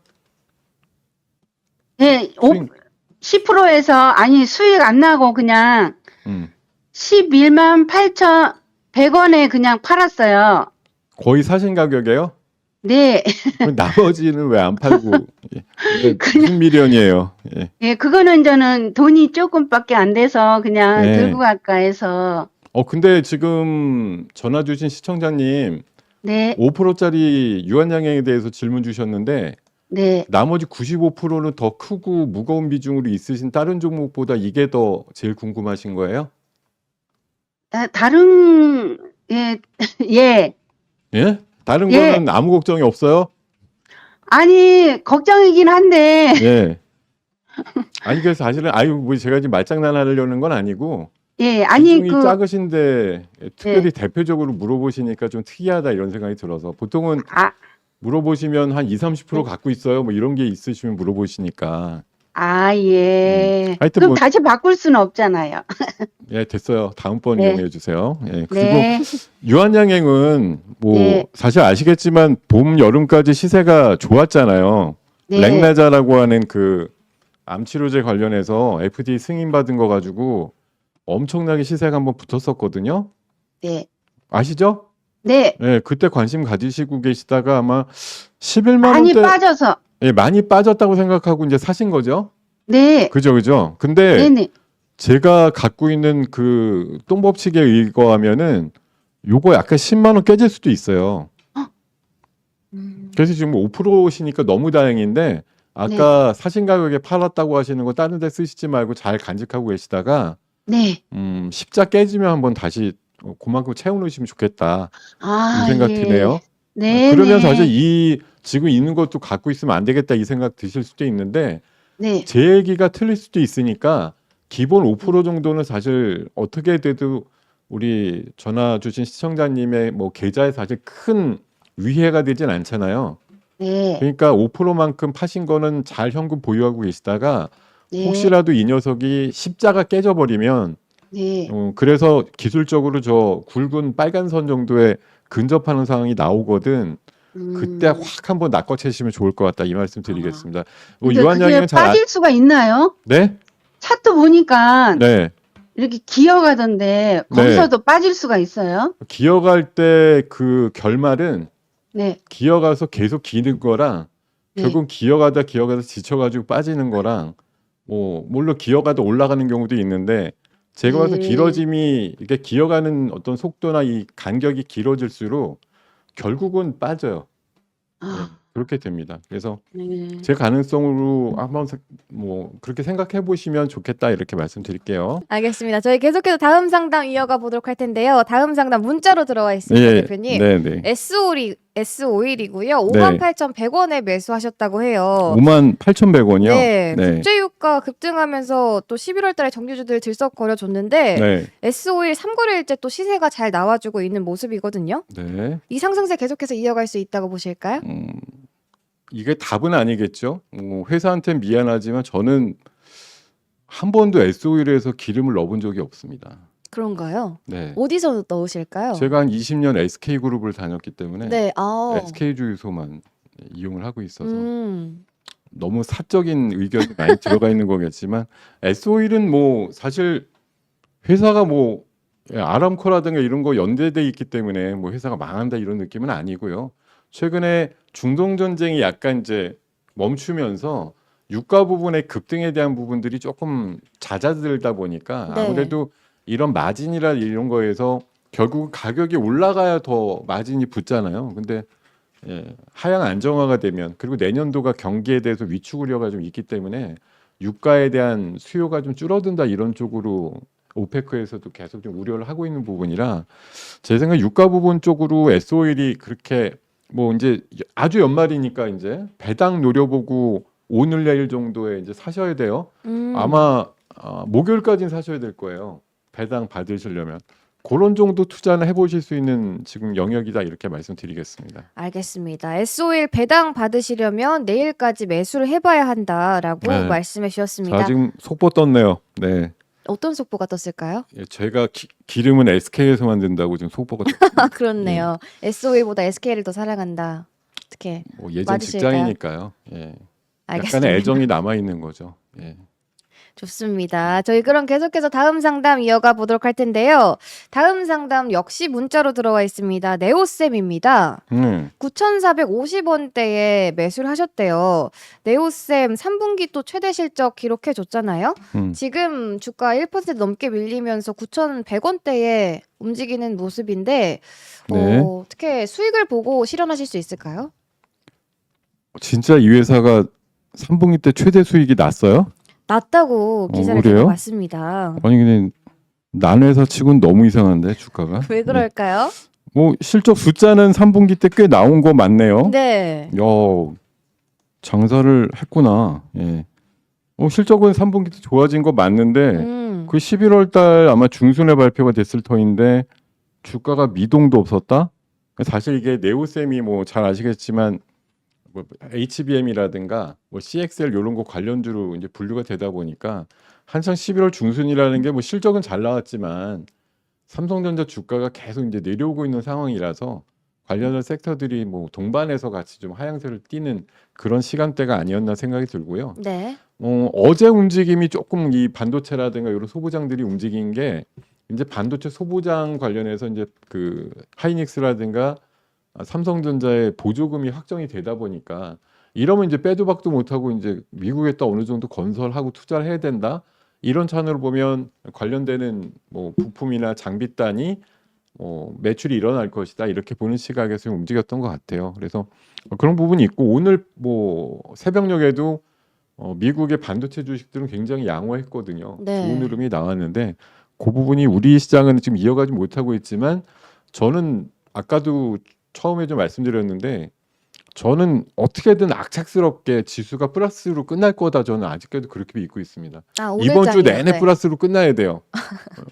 예, 수익- 10%에서 아니 수익 안 나고 그냥 음. 11만 8,100원에 그냥 팔았어요. 거의 사신 가격이에요? 네. 그럼 나머지는 왜 안 팔고? 예. 이게 무슨 미련이에요? 예. 예, 그거는 저는 돈이 조금밖에 안 돼서 그냥 네. 들고 갈까 해서. 근데 지금 전화 주신 시청자님 네, 5%짜리 유한양행에 대해서 질문 주셨는데 네. 나머지 95%는 더 크고 무거운 비중으로 있으신 다른 종목보다 이게 더 제일 궁금하신 거예요? 다른, 예, 예. 예? 다른 예. 거는 아무 걱정이 없어요? 아니, 걱정이긴 한데, 예. 아니 그래서 사실은 뭐 제가 지금 말장난하려는 건 아니고 예, 아니, 비중이 작으신데 특별히 대표적으로 물어보시니까 좀 특이하다 이런 생각이 들어서 보통은 물어보시면 한 20-30% 갖고 있어요. 뭐 이런 게 있으시면 물어보시니까. 예. 하여튼 그럼 뭐- 다시 바꿀 수는 없잖아요. 예, 됐어요. 다음번 네. 이용해 주세요. 예. 그리고 네, 유한양행은 뭐 네. 사실 아시겠지만 봄 여름까지 시세가 좋았잖아요. 네. 렉나자라고 하는 그 암치료제 관련해서 FDA 승인 받은 거 가지고 엄청나게 시세가 한번 붙었었거든요. 네. 아시죠? 네. 예, 그때 관심 가지시고 계시다가 아마 11만 많이 원대 빠져서. 예, 많이 빠졌다고 생각하고 이제 사신 거죠? 네. 그죠. 근데 네네. 제가 갖고 있는 그 똥법칙에 의거하면은 요거 약간 10만 원 깨질 수도 있어요. 그래서 지금 5%시니까 너무 다행인데 아까 사신 가격에 팔았다고 하시는 거 다른 데 쓰시지 말고 잘 간직하고 계시다가 네. 십자 깨지면 한번 다시 그만큼 채워놓으시면 좋겠다 이 생각 예. 드네요. 네. 그러면 네. 사실 이 지금 있는 것도 갖고 있으면 안 되겠다 이 생각 드실 수도 있는데 네. 제 얘기가 틀릴 수도 있으니까 기본 5% 정도는 사실 어떻게 돼도 우리 전화 주신 시청자님의 뭐 계좌에 사실 큰 위해가 되진 않잖아요. 네. 그러니까 5%만큼 파신 거는 잘 현금 보유하고 계시다가 네. 혹시라도 이 녀석이 십자가 깨져버리면 네. 그래서 기술적으로 저 굵은 빨간 선 정도에 근접하는 상황이 나오거든. 그때 확 한번 낚아채시면 좋을 것 같다 이 말씀 드리겠습니다. 근데 유한양행은 그게 빠질 수가 있나요? 네? 차트 보니까 네. 이렇게 기어가던데 거기서도 빠질 수가 있어요? 기어갈 때 그 결말은 네. 기어가서 계속 기는 거랑 네. 결국 기어가다 지쳐가지고 빠지는 거랑 뭐 물론 기어가다 올라가는 경우도 있는데 제가 봐서 길어짐이 이게 기어가는 어떤 속도나 이 간격이 길어질수록 결국은 빠져요. 아, 그렇게 됩니다. 그래서 네. 제 가능성으로 한번 뭐 그렇게 생각해 보시면 좋겠다 이렇게 말씀드릴게요. 알겠습니다. 저희 계속해서 다음 상담 이어가 보도록 할 텐데요. 다음 상담 문자로 들어와 있습니다, 대표님. 네. S51이고요. 네. 58,100원에 매수하셨다고 해요. 58,100원이요. 네, 국제유가 급등하면서 또 11월 달에 정규주들 들썩거려 줬는데 네. S51 3거래일째 또 시세가 잘 나와주고 있는 모습이거든요. 네. 이 상승세 계속해서 이어갈 수 있다고 보실까요? 이게 답은 아니겠죠. 회사한테 미안하지만 저는 한 번도 S51에서 기름을 넣어본 적이 없습니다. 그런가요? 네. 어디서 넣으실까요? 제가 한 20년 SK그룹을 다녔기 때문에 네, SK 주유소만 이용을 하고 있어서 음, 너무 사적인 의견이 많이 들어가 있는 거겠지만 S51은 뭐 사실 회사가 뭐 아람코라든가 이런 거 연대돼 있기 때문에 뭐 회사가 망한다 이런 느낌은 아니고요. 최근에 중동 전쟁이 약간 이제 멈추면서 유가 부분의 급등에 대한 부분들이 조금 잦아들다 보니까 네. 아무래도 이런 마진이라 이런 거에서 결국 가격이 올라가야 더 마진이 붙잖아요. 근데 하향 안정화가 되면 그리고 내년도가 경기에 대해서 위축 우려가 좀 있기 때문에 유가에 대한 수요가 좀 줄어든다 이런 쪽으로 오페크에서도 계속 좀 우려를 하고 있는 부분이라 제 생각 유가 부분 쪽으로 S-오일이 그렇게 뭐 이제 아주 연말이니까 이제 배당 노려보고 오늘 내일 정도에 이제 사셔야 돼요. 아마 목요일까지는 사셔야 될 거예요. 배당 받으시려면 그런 정도 투자는 해보실 수 있는 지금 영역이다 이렇게 말씀드리겠습니다. 알겠습니다. S51 배당 받으시려면 내일까지 매수를 해봐야 한다라고 네. 말씀해 주셨습니다. 자 지금 속보 떴네요. 네, 어떤 속보가 떴을까요? 제가 기름은 SK에서 만든다고 지금 속보가 떴어요. 아, 그렇네요. S51보다 SK를 더 사랑한다. 어떻게 뭐 예전 맞으실까요? 직장이니까요. 예. 알겠습니다. 약간의 애정이 남아 있는 거죠. 예. 좋습니다. 저희 그럼 계속해서 다음 상담 이어가 보도록 할 텐데요. 다음 상담 역시 문자로 들어와 있습니다. 네오쌤입니다. 9,450원대에 매수를 하셨대요. 네오쌤 3분기 또 최대 실적 기록해 줬잖아요. 지금 주가 1% 넘게 밀리면서 9,100원대에 움직이는 모습인데 네. 어떻게 수익을 보고 실현하실 수 있을까요? 진짜 이 회사가 3분기 때 최대 수익이 났어요? 낮다고 기사를 그래요? 계속 봤습니다. 아니 근데 난 회사 치고는 너무 이상한데 주가가. 왜 그럴까요? 뭐 실적 숫자는 3분기 때 꽤 나온 거 맞네요. 네. 야, 장사를 했구나. 예. 실적은 3분기 때 좋아진 거 맞는데 그 11월 달 아마 중순에 발표가 됐을 터인데 주가가 미동도 없었다. 사실 이게 네오쌤이 뭐 잘 아시겠지만 뭐 HBM이라든가 뭐 CXL 이런 거 관련주로 이제 분류가 되다 보니까 한창 11월 중순이라는 게 뭐 실적은 잘 나왔지만 삼성전자 주가가 계속 이제 내려오고 있는 상황이라서 관련된 섹터들이 뭐 동반해서 같이 좀 하향세를 띠는 그런 시간대가 아니었나 생각이 들고요. 네. 어제 움직임이 조금 이 반도체라든가 이런 소부장들이 움직인 게 이제 반도체 소부장 관련해서 이제 그 하이닉스라든가 삼성전자의 보조금이 확정이 되다 보니까 이러면 이제 빼도 박도 못하고 이제 미국에다 어느 정도 건설하고 투자를 해야 된다. 이런 차원으로 보면 관련되는 뭐 부품이나 장비단이 매출이 일어날 것이다. 이렇게 보는 시각에서 움직였던 것 같아요. 그래서 그런 부분이 있고 오늘 뭐 새벽녘에도 미국의 반도체 주식들은 굉장히 양호했거든요. 네. 좋은 흐름이 나왔는데 그 부분이 우리 시장은 지금 이어가지 못하고 있지만 저는 아까도 처음에 좀 말씀드렸는데 저는 어떻게든 악착스럽게 지수가 플러스로 끝날 거다 저는 아직까지 그렇게 믿고 있습니다. 이번 주 내내 네. 플러스로 끝나야 돼요.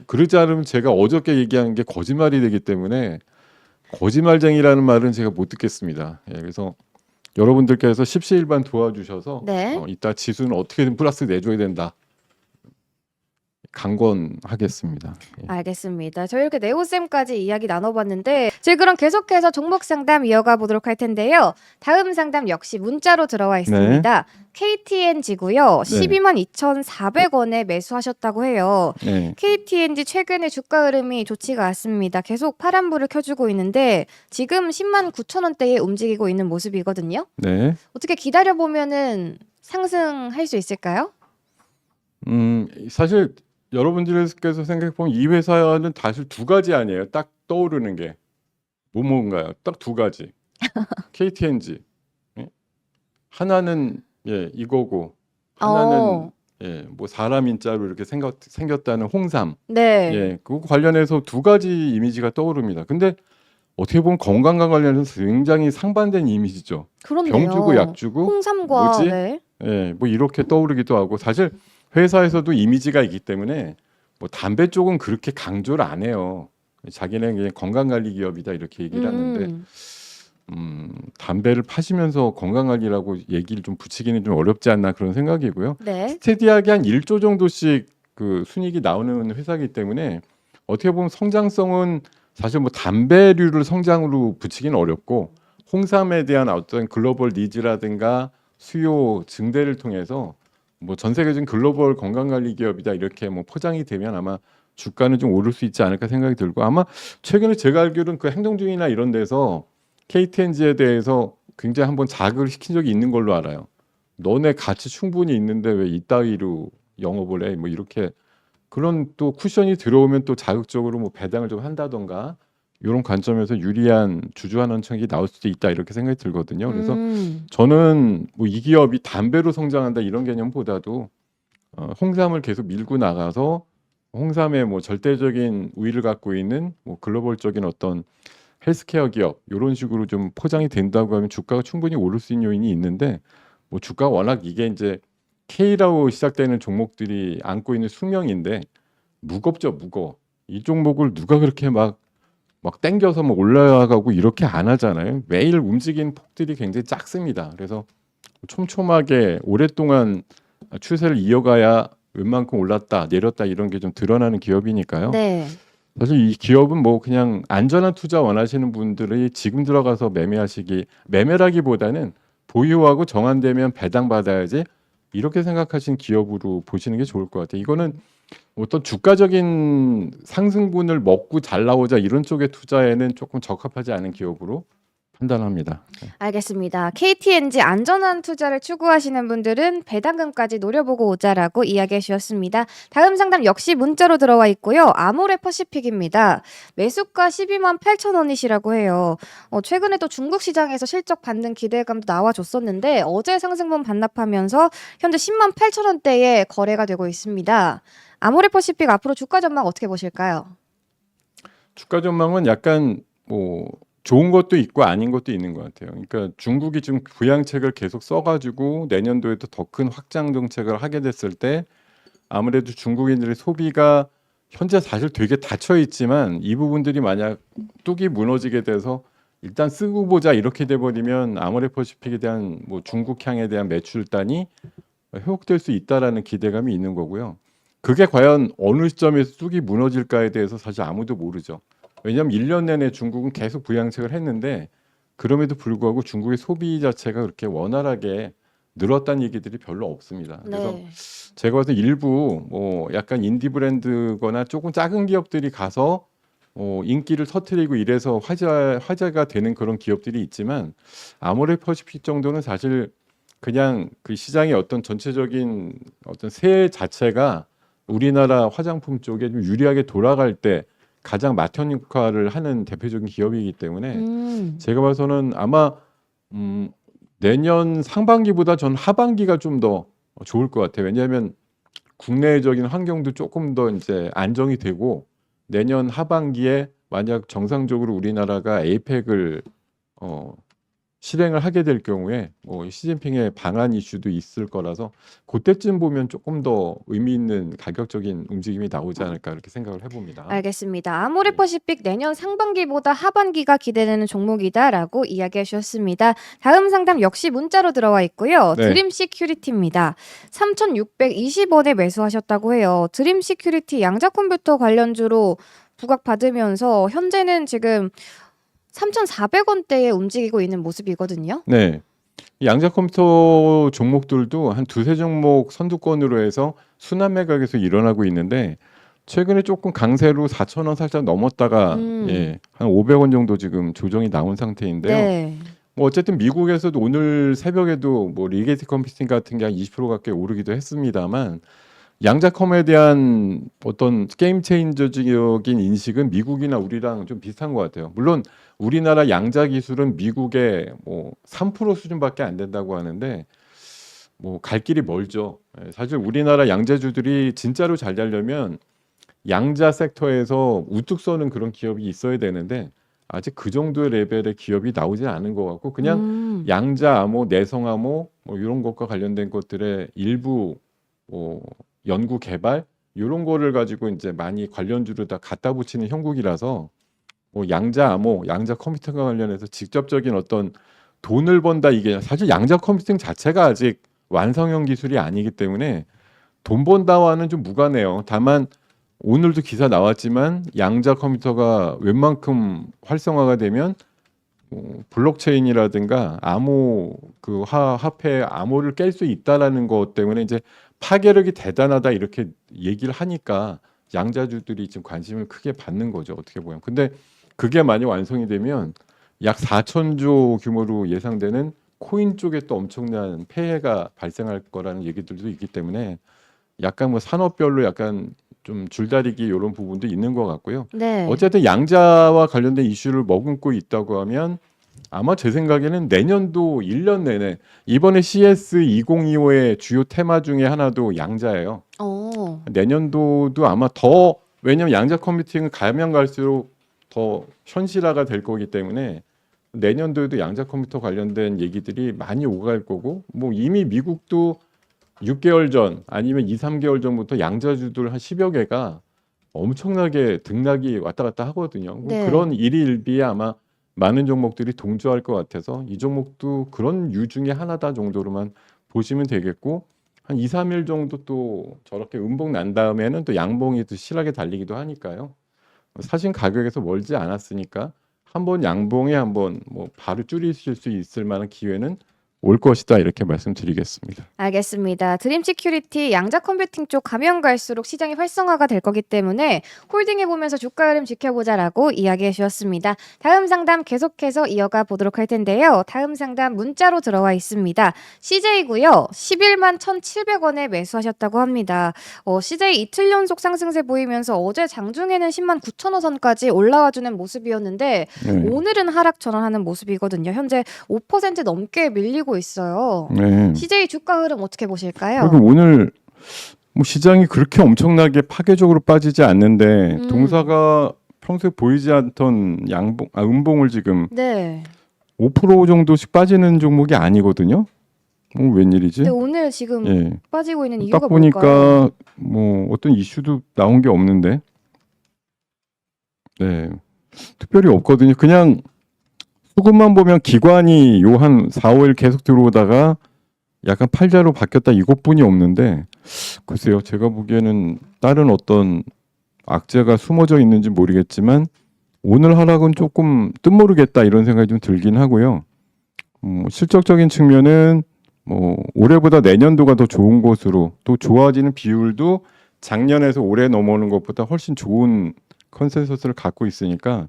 그러지 않으면 제가 어저께 얘기한 게 거짓말이 되기 때문에 거짓말쟁이라는 말은 제가 못 듣겠습니다. 예, 그래서 여러분들께서 십시일반 도와주셔서 네. 이따 지수는 어떻게든 플러스 내줘야 된다. 강권하겠습니다. 예. 알겠습니다. 저희 이렇게 네오쌤까지 이야기 나눠봤는데 저희 그럼 계속해서 종목 상담 이어가 보도록 할 텐데요. 다음 상담 역시 문자로 들어와 있습니다. KTNG고요. 네. 122,400원에 매수하셨다고 해요. 네. KTNG 최근에 주가 흐름이 좋지가 않습니다. 계속 파란불을 켜주고 있는데 지금 109,000원대에 움직이고 있는 모습이거든요. 네. 어떻게 기다려보면은 상승할 수 있을까요? 사실 여러분들께서 생각해보면 이 회사는 사실 두 가지 아니에요. 딱 떠오르는 게 뭔가요? 딱 두 가지. KTNG. 예? 하나는 이거고 하나는 어. 뭐 사람 인자로 이렇게 생겼다는 홍삼. 네. 예, 그거 관련해서 두 가지 이미지가 떠오릅니다. 근데 어떻게 보면 건강과 관련해서 굉장히 상반된 이미지죠. 그렇네요. 병 주고 약 주고 홍삼과 뭐지? 네. 뭐 이렇게 떠오르기도 하고 사실 회사에서도 이미지가 있기 때문에 뭐 담배 쪽은 그렇게 강조를 안 해요. 자기는 그냥 건강관리 기업이다 이렇게 얘기를 하는데 담배를 파시면서 건강관리라고 얘기를 좀 붙이기는 좀 어렵지 않나 그런 생각이고요. 네. 스테디하게 한 1조 정도씩 그 순이익이 나오는 회사이기 때문에 어떻게 보면 성장성은 사실 뭐 담배류를 성장으로 붙이기는 어렵고 홍삼에 대한 어떤 글로벌 니즈라든가 수요 증대를 통해서 뭐 전 세계적인 글로벌 건강관리 기업이다 이렇게 뭐 포장이 되면 아마 주가는 좀 오를 수 있지 않을까 생각이 들고 아마 최근에 제가 알기로는 그 행동중이나 이런 데서 KTNG에 대해서 굉장히 한번 자극을 시킨 적이 있는 걸로 알아요. 너네 가치 충분히 있는데 왜 이따위로 영업을 해? 뭐 이렇게 그런 또 쿠션이 들어오면 또 자극적으로 뭐 배당을 좀 한다던가 이런 관점에서 유리한 주주환원청이 나올 수도 있다 이렇게 생각이 들거든요. 그래서 저는 뭐 이 기업이 담배로 성장한다 이런 개념보다도 홍삼을 계속 밀고 나가서 홍삼의 뭐 절대적인 우위를 갖고 있는 뭐 글로벌적인 어떤 헬스케어 기업 이런 식으로 좀 포장이 된다고 하면 주가가 충분히 오를 수 있는 요인이 있는데 뭐 주가가 워낙 이게 이제 K라고 시작되는 종목들이 안고 있는 숙명인데 무겁죠, 무거워. 이 종목을 누가 그렇게 막 땡겨서 막 올라가고 이렇게 안 하잖아요. 매일 움직이는 폭들이 굉장히 작습니다. 그래서 촘촘하게 오랫동안 추세를 이어가야 웬만큼 올랐다 내렸다 이런 게 좀 드러나는 기업이니까요. 네. 사실 이 기업은 뭐 그냥 안전한 투자 원하시는 분들이 지금 들어가서 매매라기보다는 보유하고 정안되면 배당 받아야지 이렇게 생각하신 기업으로 보시는 게 좋을 것 같아요. 이거는 어떤 주가적인 상승분을 먹고 잘 나오자 이런 쪽의 투자에는 조금 적합하지 않은 기업으로 판단합니다. 알겠습니다. KTNG 안전한 투자를 추구하시는 분들은 배당금까지 노려보고 오자라고 이야기해 주셨습니다. 다음 상담 역시 문자로 들어와 있고요. 아모레퍼시픽입니다. 매수가 12만 8천 원이시라고 해요. 최근에 또 중국 시장에서 실적 받는 기대감도 나와줬었는데 어제 상승분 반납하면서 현재 10만 8천 원대에 거래가 되고 있습니다. 아모레퍼시픽 앞으로 주가 전망 어떻게 보실까요? 주가 전망은 약간 뭐 좋은 것도 있고 아닌 것도 있는 것 같아요. 그러니까 중국이 지금 부양책을 계속 써가지고 내년도에도 더 큰 확장 정책을 하게 됐을 때 아무래도 중국인들의 소비가 현재 사실 되게 닫혀 있지만 이 부분들이 만약 뚝이 무너지게 돼서 일단 쓰고 보자 이렇게 돼버리면 아모레퍼시픽에 대한 뭐 중국향에 대한 매출단이 회복될 수 있다라는 기대감이 있는 거고요. 그게 과연 어느 시점에서 뚝이 무너질까에 대해서 사실 아무도 모르죠. 왜냐하면 1년 내내 중국은 계속 부양책을 했는데 그럼에도 불구하고 중국의 소비 자체가 그렇게 원활하게 늘었다는 얘기들이 별로 없습니다. 그래서 네. 제가 봐서 일부 뭐 약간 인디 브랜드거나 조금 작은 기업들이 가서 인기를 터뜨리고 이래서 화제가 되는 그런 기업들이 있지만 아모레퍼시픽 정도는 사실 그냥 그 시장의 어떤 전체적인 어떤 세 자체가 우리나라 화장품 쪽에 좀 유리하게 돌아갈 때 가장 맏형 역할을 하는 대표적인 기업이기 때문에 제가 봐서는 아마 내년 상반기보다 전 하반기가 좀 더 좋을 것 같아요. 왜냐하면 국내적인 환경도 조금 더 이제 안정이 되고 내년 하반기에 만약 정상적으로 우리나라가 에이펙을 실행을 하게 될 경우에 뭐 시진핑의 방한 이슈도 있을 거라서 그때쯤 보면 조금 더 의미 있는 가격적인 움직임이 나오지 않을까 이렇게 생각을 해봅니다. 알겠습니다. 아모레퍼시픽 내년 상반기보다 하반기가 기대되는 종목이다라고 이야기해 주셨습니다. 다음 상담 역시 문자로 들어와 있고요. 네. 드림시큐리티입니다. 3,620원에 매수하셨다고 해요. 드림시큐리티 양자컴퓨터 관련주로 부각받으면서 현재는 지금 3,400원대에 움직이고 있는 모습이거든요. 네. 이 양자 컴퓨터 종목들도 한 두세 종목 선두권으로 해서 순환 매각에서 일어나고 있는데 최근에 조금 강세로 4,000원 살짝 넘었다가 예, 한 500원 정도 지금 조정이 나온 상태인데요. 네. 뭐 어쨌든 미국에서도 오늘 새벽에도 뭐 리게이트 컴퓨팅 같은 게 한 20% 가까이 오르기도 했습니다만 양자컴에 대한 어떤 게임 체인저적인 인식은 미국이나 우리랑 좀 비슷한 것 같아요. 물론 우리나라 양자 기술은 미국의 뭐 3% 수준밖에 안 된다고 하는데 뭐 갈 길이 멀죠. 사실 우리나라 양자주들이 진짜로 잘 되려면 양자 섹터에서 우뚝 서는 그런 기업이 있어야 되는데 아직 그 정도의 레벨의 기업이 나오지 않은 것 같고 그냥 양자 암호, 내성 암호 뭐 이런 것과 관련된 것들의 일부 뭐 연구 개발 이런 거를 가지고 이제 많이 관련주를 다 갖다 붙이는 형국이라서 뭐 양자 암호, 양자 컴퓨터과 관련해서 직접적인 어떤 돈을 번다 이게 사실 양자 컴퓨팅 자체가 아직 완성형 기술이 아니기 때문에 돈 번다와는 좀 무관해요. 다만 오늘도 기사 나왔지만 양자 컴퓨터가 웬만큼 활성화가 되면 블록체인이라든가 암호 그 화폐 암호를 깰 수 있다라는 것 때문에 이제 파괴력이 대단하다 이렇게 얘기를 하니까 양자주들이 지금 관심을 크게 받는 거죠. 어떻게 보면. 근데 그게 많이 완성이 되면 약 4,000조 규모로 예상되는 코인 쪽에 또 엄청난 폐해가 발생할 거라는 얘기들도 있기 때문에 약간 뭐 산업별로 약간 좀 줄다리기 이런 부분도 있는 것 같고요. 네. 어쨌든 양자와 관련된 이슈를 머금고 있다고 하면 아마 제 생각에는 내년도 1년 내내 이번에 CS 2025의 주요 테마 중에 하나도 양자예요. 내년도도 아마 더 왜냐하면 양자 컴퓨팅은 가면 갈수록 더 현실화가 될 거기 때문에 내년도에도 양자 컴퓨터 관련된 얘기들이 많이 오갈 거고 뭐 이미 미국도 6개월 전 아니면 2, 3개월 전부터 양자주들 한 10여 개가 엄청나게 등락이 왔다 갔다 하거든요. 네. 그런 일일비에 아마 많은 종목들이 동조할 것 같아서 이 종목도 그런 유 중에 하나다 정도로만 보시면 되겠고 한 2, 3일 정도 또 저렇게 음봉 난 다음에는 또 양봉이 또 실하게 달리기도 하니까요. 사실 가격에서 멀지 않았으니까 한번 양봉에 한번 뭐 바로 줄이실 수 있을 만한 기회는 올 것이다 이렇게 말씀드리겠습니다. 알겠습니다. 드림시큐리티 양자 컴퓨팅 쪽 가면 갈수록 시장이 활성화가 될 거기 때문에 홀딩해보면서 주가 흐름 지켜보자라고 이야기해 주셨습니다. 다음 상담 계속해서 이어가 보도록 할 텐데요. 다음 상담 문자로 들어와 있습니다. CJ고요. 11만 1,700원에 매수하셨다고 합니다. CJ 이틀 연속 상승세 보이면서 어제 장중에는 10만 9천원 선까지 올라와주는 모습이었는데 오늘은 하락 전환하는 모습이거든요. 현재 5% 넘게 밀리고 있어요. CJ 주가 흐름 어떻게 보실까요? 그럼 오늘 뭐 시장이 그렇게 엄청나게 파괴적으로 빠지지 않는데 동사가 평소에 보이지 않던 음봉을 지금 네. 5% 정도씩 빠지는 종목이 아니거든요. 웬일이지? 근데 오늘 지금 빠지고 있는 이유가 딱 보니까 뭘까요? 뭐 어떤 이슈도 나온 게 없는데, 네, 특별히 없거든요. 그냥 수급만 보면 기관이 요 한 4, 5일 계속 들어오다가 약간 팔자로 바뀌었다 이것뿐이 없는데 글쎄요. 제가 보기에는 다른 어떤 악재가 숨어져 있는지 모르겠지만 오늘 하락은 조금 뜻모르겠다 이런 생각이 좀 들긴 하고요. 실적적인 측면은 뭐 올해보다 내년도가 더 좋은 것으로 또 좋아지는 비율도 작년에서 올해 넘어오는 것보다 훨씬 좋은 컨센서스를 갖고 있으니까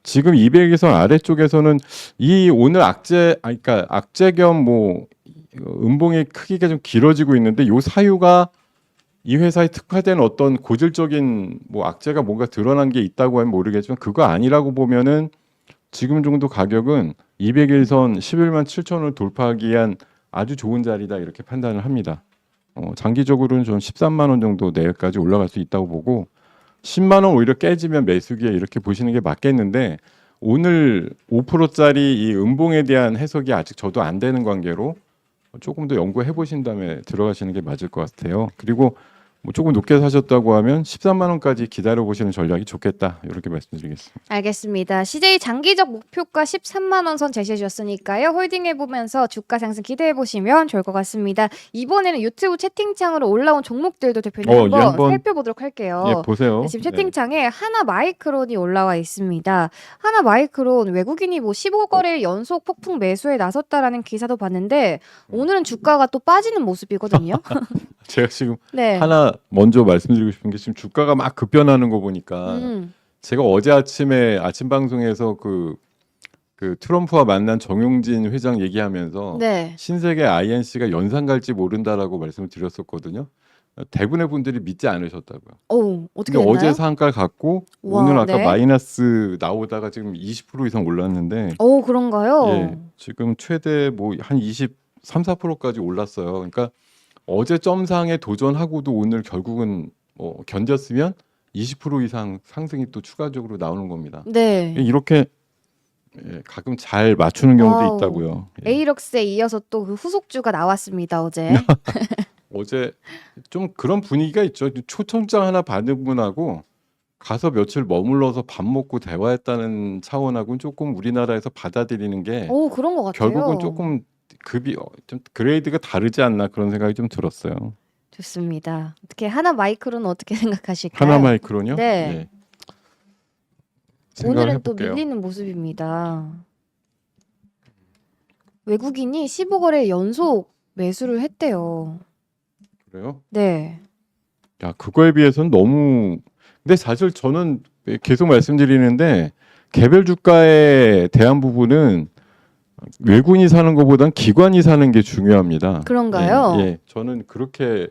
지금 200에서 아래쪽에서는 이 오늘 그러니까 악재 겸 뭐 음봉의 크기가 좀 길어지고 있는데 요 사유가 이 회사에 특화된 어떤 고질적인 뭐 악재가 뭔가 드러난 게 있다고 하면 모르겠지만 그거 아니라고 보면은 지금 정도 가격은 200일선 11만 7천원을 돌파하기 위한 아주 좋은 자리다 이렇게 판단을 합니다. 장기적으로는 좀 13만 원 정도 내외까지 올라갈 수 있다고 보고 10만 원 오히려 깨지면 매수기에 이렇게 보시는 게 맞겠는데 오늘 5%짜리 이 음봉에 대한 해석이 아직 저도 안 되는 관계로 조금 더 연구해 보신 다음에 들어가시는 게 맞을 것 같아요. 그리고 뭐 조금 높게 사셨다고 하면 13만 원까지 기다려 보시는 전략이 좋겠다. 이렇게 말씀드리겠습니다. 알겠습니다. CJ 장기적 목표가 13만 원 선 제시해 주셨으니까요. 홀딩해 보면서 주가 상승 기대해 보시면 좋을 것 같습니다. 이번에는 유튜브 채팅창으로 올라온 종목들도 대표님 이 한번 한번 살펴보도록 할게요. 예, 보세요. 지금 채팅창에 하나 마이크론이 올라와 있습니다. 하나 마이크론 외국인이 뭐 15거래 연속 폭풍 매수에 나섰다라는 기사도 봤는데 오늘은 주가가 또 빠지는 모습이거든요. 제가 지금 네. 하나 먼저 말씀드리고 싶은 게 지금 주가가 막 급변하는 거 보니까 제가 어제 아침에 아침 방송에서 그 트럼프와 만난 정용진 회장 얘기하면서 네. 신세계 INC가 연상 갈지 모른다라고 말씀을 드렸었거든요. 대부분의 분들이 믿지 않으셨다고요. 오, 어떻게 근데 됐나요? 어제 상한가를 갖고 와, 오늘 아까 네. 마이너스 나오다가 지금 20% 이상 올랐는데 오, 그런가요? 예, 지금 최대 뭐 한 23, 4%까지 올랐어요. 그러니까 어제 점상에 도전하고도 오늘 결국은 뭐 견뎠으면 20% 이상 상승이 또 추가적으로 나오는 겁니다. 네. 이렇게 가끔 잘 맞추는 경우도 와우. 있다고요. 예. 에이럭스에 이어서 또 그 후속주가 나왔습니다, 어제. 어제 좀 그런 분위기가 있죠. 초청장 하나 받은 분하고 가서 며칠 머물러서 밥 먹고 대화했다는 차원하고는 조금 우리나라에서 받아들이는 게 오, 그런 것 같아요. 결국은 조금 급이 좀 그레이드가 다르지 않나 그런 생각이 좀 들었어요. 좋습니다. 어떻게 하나 마이크로는 어떻게 생각하실까요? 하나 마이크론요? 네. 예. 생각을 오늘은 또 해볼게요. 밀리는 모습입니다. 외국인이 15거래 연속 매수를 했대요. 그래요? 네. 야, 그거에 비해서는 너무 근데 사실 저는 계속 말씀드리는데 개별 주가에 대한 부분은 외국인이 사는 것보단 기관이 사는 게 중요합니다. 그런가요? 예, 저는 그렇게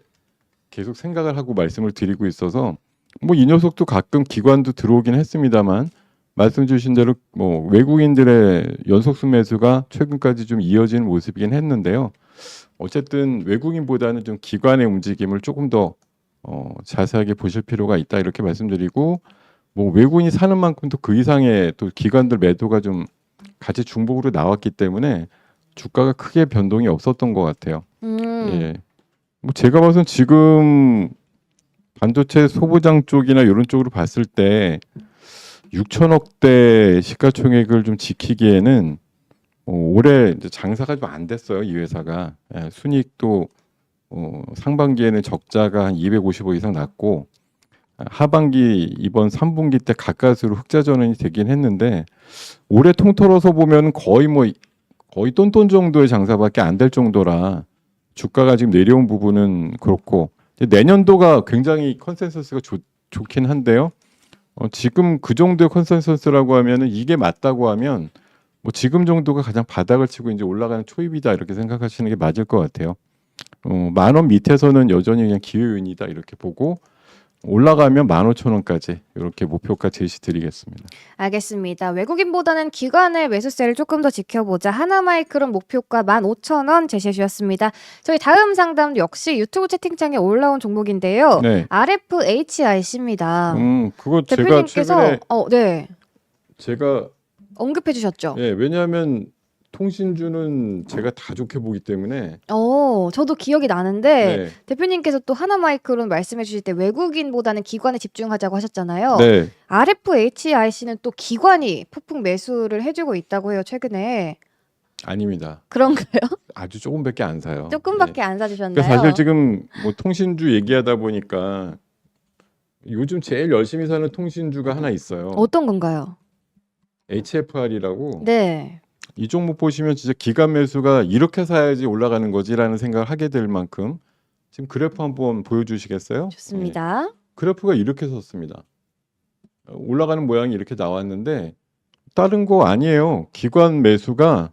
계속 생각을 하고 말씀을 드리고 있어서 뭐 이 녀석도 가끔 기관도 들어오긴 했습니다만 말씀 주신 대로 뭐 외국인들의 연속수 매수가 최근까지 좀 이어지는 모습이긴 했는데요. 어쨌든 외국인보다는 좀 기관의 움직임을 조금 더 자세하게 보실 필요가 있다 이렇게 말씀드리고 뭐 외국인이 사는 만큼 또 그 이상의 또 기관들 매도가 좀 같이 중복으로 나왔기 때문에 주가가 크게 변동이 없었던 것 같아요. 예. 뭐 제가 봐선 지금 반도체 소부장 쪽이나 이런 쪽으로 봤을 때 6천억대 시가총액을 좀 지키기에는 올해 이제 장사가 좀 안 됐어요. 이 회사가 예, 순이익도 상반기에는 적자가 한 250억 이상 났고 하반기 이번 3분기 때 가까스로 흑자 전환이 되긴 했는데 올해 통틀어서 보면 거의 똔똔 정도의 장사밖에 안 될 정도라 주가가 지금 내려온 부분은 그렇고 내년도가 굉장히 컨센서스가 좋긴 한데요. 지금 그 정도의 컨센서스라고 하면은 이게 맞다고 하면 뭐 지금 정도가 가장 바닥을 치고 이제 올라가는 초입이다 이렇게 생각하시는 게 맞을 것 같아요. 10,000원 밑에서는 여전히 그냥 기회요인이다 이렇게 보고 올라가면 15,000원까지 이렇게 목표가 제시드리겠습니다. 알겠습니다. 외국인보다는 기관의 매수세를 조금 더 지켜보자. 하나마이크론 목표가 15,000원 제시해 주셨습니다. 저희 다음 상담도 역시 유튜브 채팅창에 올라온 종목인데요. 네. RFHIC입니다. 그거 제가 대표님께서 최근에 네. 제가 언급해 주셨죠. 예, 왜냐하면 통신주는 제가 다 좋게 보기 때문에 저도 기억이 나는데 네. 대표님께서 또 하나마이크론 말씀해 주실 때 외국인보다는 기관에 집중하자고 하셨잖아요. 네. RFHIC는 또 기관이 폭풍 매수를 해주고 있다고 해요, 최근에. 아닙니다. 그런가요? 아주 조금밖에 안 사요. 조금밖에 예. 안 사주셨나요? 그러니까 사실 지금 뭐 통신주 얘기하다 보니까 요즘 제일 열심히 사는 통신주가 하나 있어요. 어떤 건가요? HFR이라고 네. 이 종목 보시면 진짜 기관 매수가 이렇게 사야지 올라가는 거지라는 생각을 하게 될 만큼 지금 그래프 한번 보여주시겠어요? 좋습니다. 예. 그래프가 이렇게 섰습니다. 올라가는 모양이 이렇게 나왔는데 다른 거 아니에요. 기관 매수가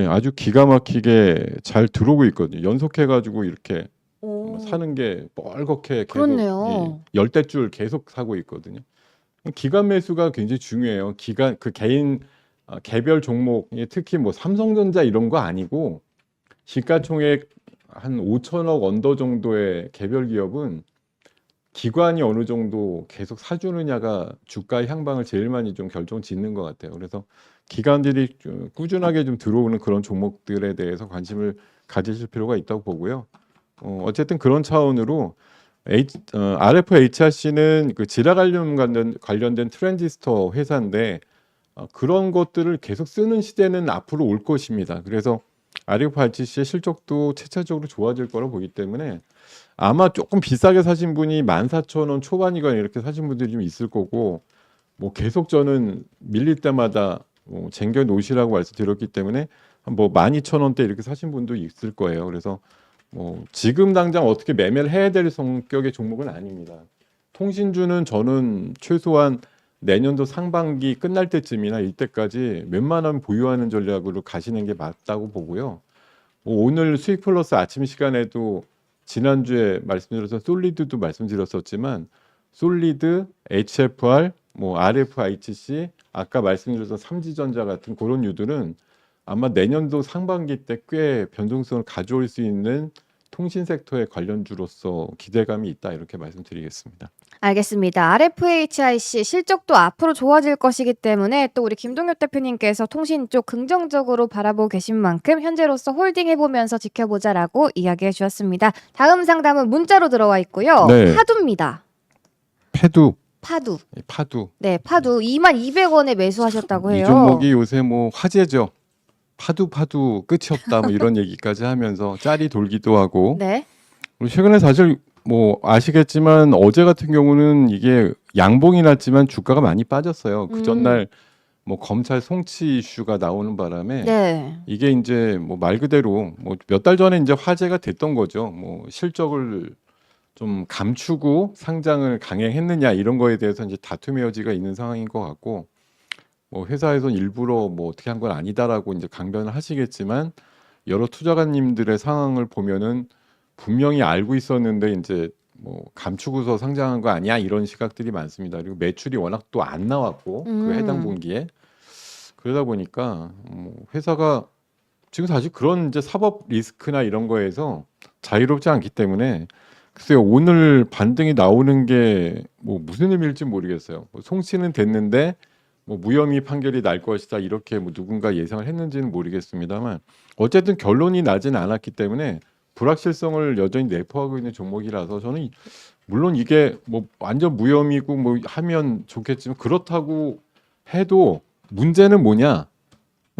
아주 기가 막히게 잘 들어오고 있거든요. 연속해가지고 이렇게 오. 사는 게 뻘겋게 계속 그렇네요. 열대줄 계속 사고 있거든요. 기관 매수가 굉장히 중요해요. 그 개별 종목, 특히 뭐 삼성전자 이런 거 아니고 시가총액 한 5천억 언더 정도의 개별 기업은 기관이 어느 정도 계속 사주느냐가 주가의 향방을 제일 많이 좀 결정짓는 것 같아요. 그래서 기관들이 좀 꾸준하게 좀 들어오는 그런 종목들에 대해서 관심을 가지실 필요가 있다고 보고요. 어쨌든 그런 차원으로 RFHRC는 그 지라 관련된 트랜지스터 회사인데 그런 것들을 계속 쓰는 시대는 앞으로 올 것입니다. 그래서 RFHRC의 실적도 체차적으로 좋아질 거로 보기 때문에 아마 조금 비싸게 사신 분이 14,000원 초반이거나 이렇게 사신 분들이 좀 있을 거고 뭐 계속 저는 밀릴 때마다 쟁겨 놓으시라고 말씀드렸기 때문에 뭐 12,000원대 이렇게 사신 분도 있을 거예요. 그래서 뭐 지금 당장 어떻게 매매를 해야 될 성격의 종목은 아닙니다. 통신주는 저는 최소한 내년도 상반기 끝날 때쯤이나 이때까지 웬만하면 보유하는 전략으로 가시는 게 맞다고 보고요. 뭐 오늘 수익 플러스 아침 시간에도 지난주에 말씀드려서 솔리드도 말씀드렸었지만 솔리드, HFR, 뭐 RFICC, 아까 말씀드려서 삼지전자 같은 그런 유들은 아마 내년도 상반기 때 꽤 변동성을 가져올 수 있는 통신 섹터의 관련주로서 기대감이 있다 이렇게 말씀드리겠습니다. 알겠습니다. RFHIC 실적도 앞으로 좋아질 것이기 때문에 또 우리 김동엽 대표님께서 통신 쪽 긍정적으로 바라보고 계신 만큼 현재로서 홀딩해보면서 지켜보자라고 이야기해 주셨습니다. 다음 상담은 문자로 들어와 있고요. 네. 파두입니다. 파두. 네, 파두 22,200원에 매수하셨다고 해요. 이 종목이 요새 뭐 화제죠. 파두 끝이 없다 뭐 이런 얘기까지 하면서 짤이 돌기도 하고 네. 그리고 최근에 사실 뭐 아시겠지만 어제 같은 경우는 이게 양봉이 났지만 주가가 많이 빠졌어요. 그 전날 뭐 검찰 송치 이슈가 나오는 바람에 네. 이게 이제 뭐 말 그대로 뭐 몇 달 전에 이제 화제가 됐던 거죠. 뭐 실적을 좀 감추고 상장을 강행했느냐 이런 거에 대해서 이제 다툼의 여지가 있는 상황인 것 같고 뭐 회사에서는 일부러 뭐 어떻게 한 건 아니다라고 이제 강변을 하시겠지만 여러 투자가님들의 상황을 보면은 분명히 알고 있었는데 이제 뭐 감추고서 상장한 거 아니야 이런 시각들이 많습니다. 그리고 매출이 워낙 또 안 나왔고 그 해당 분기에 그러다 보니까 회사가 지금 사실 그런 이제 사법 리스크나 이런 거에서 자유롭지 않기 때문에 글쎄요 오늘 반등이 나오는 게 뭐 무슨 의미일지 모르겠어요. 뭐 송치는 됐는데 뭐 무혐의 판결이 날 것이다 이렇게 뭐 누군가 예상을 했는지는 모르겠습니다만 어쨌든 결론이 나지는 않았기 때문에 불확실성을 여전히 내포하고 있는 종목이라서 저는 물론 이게 뭐 완전 무혐의고 뭐 하면 좋겠지만 그렇다고 해도 문제는 뭐냐?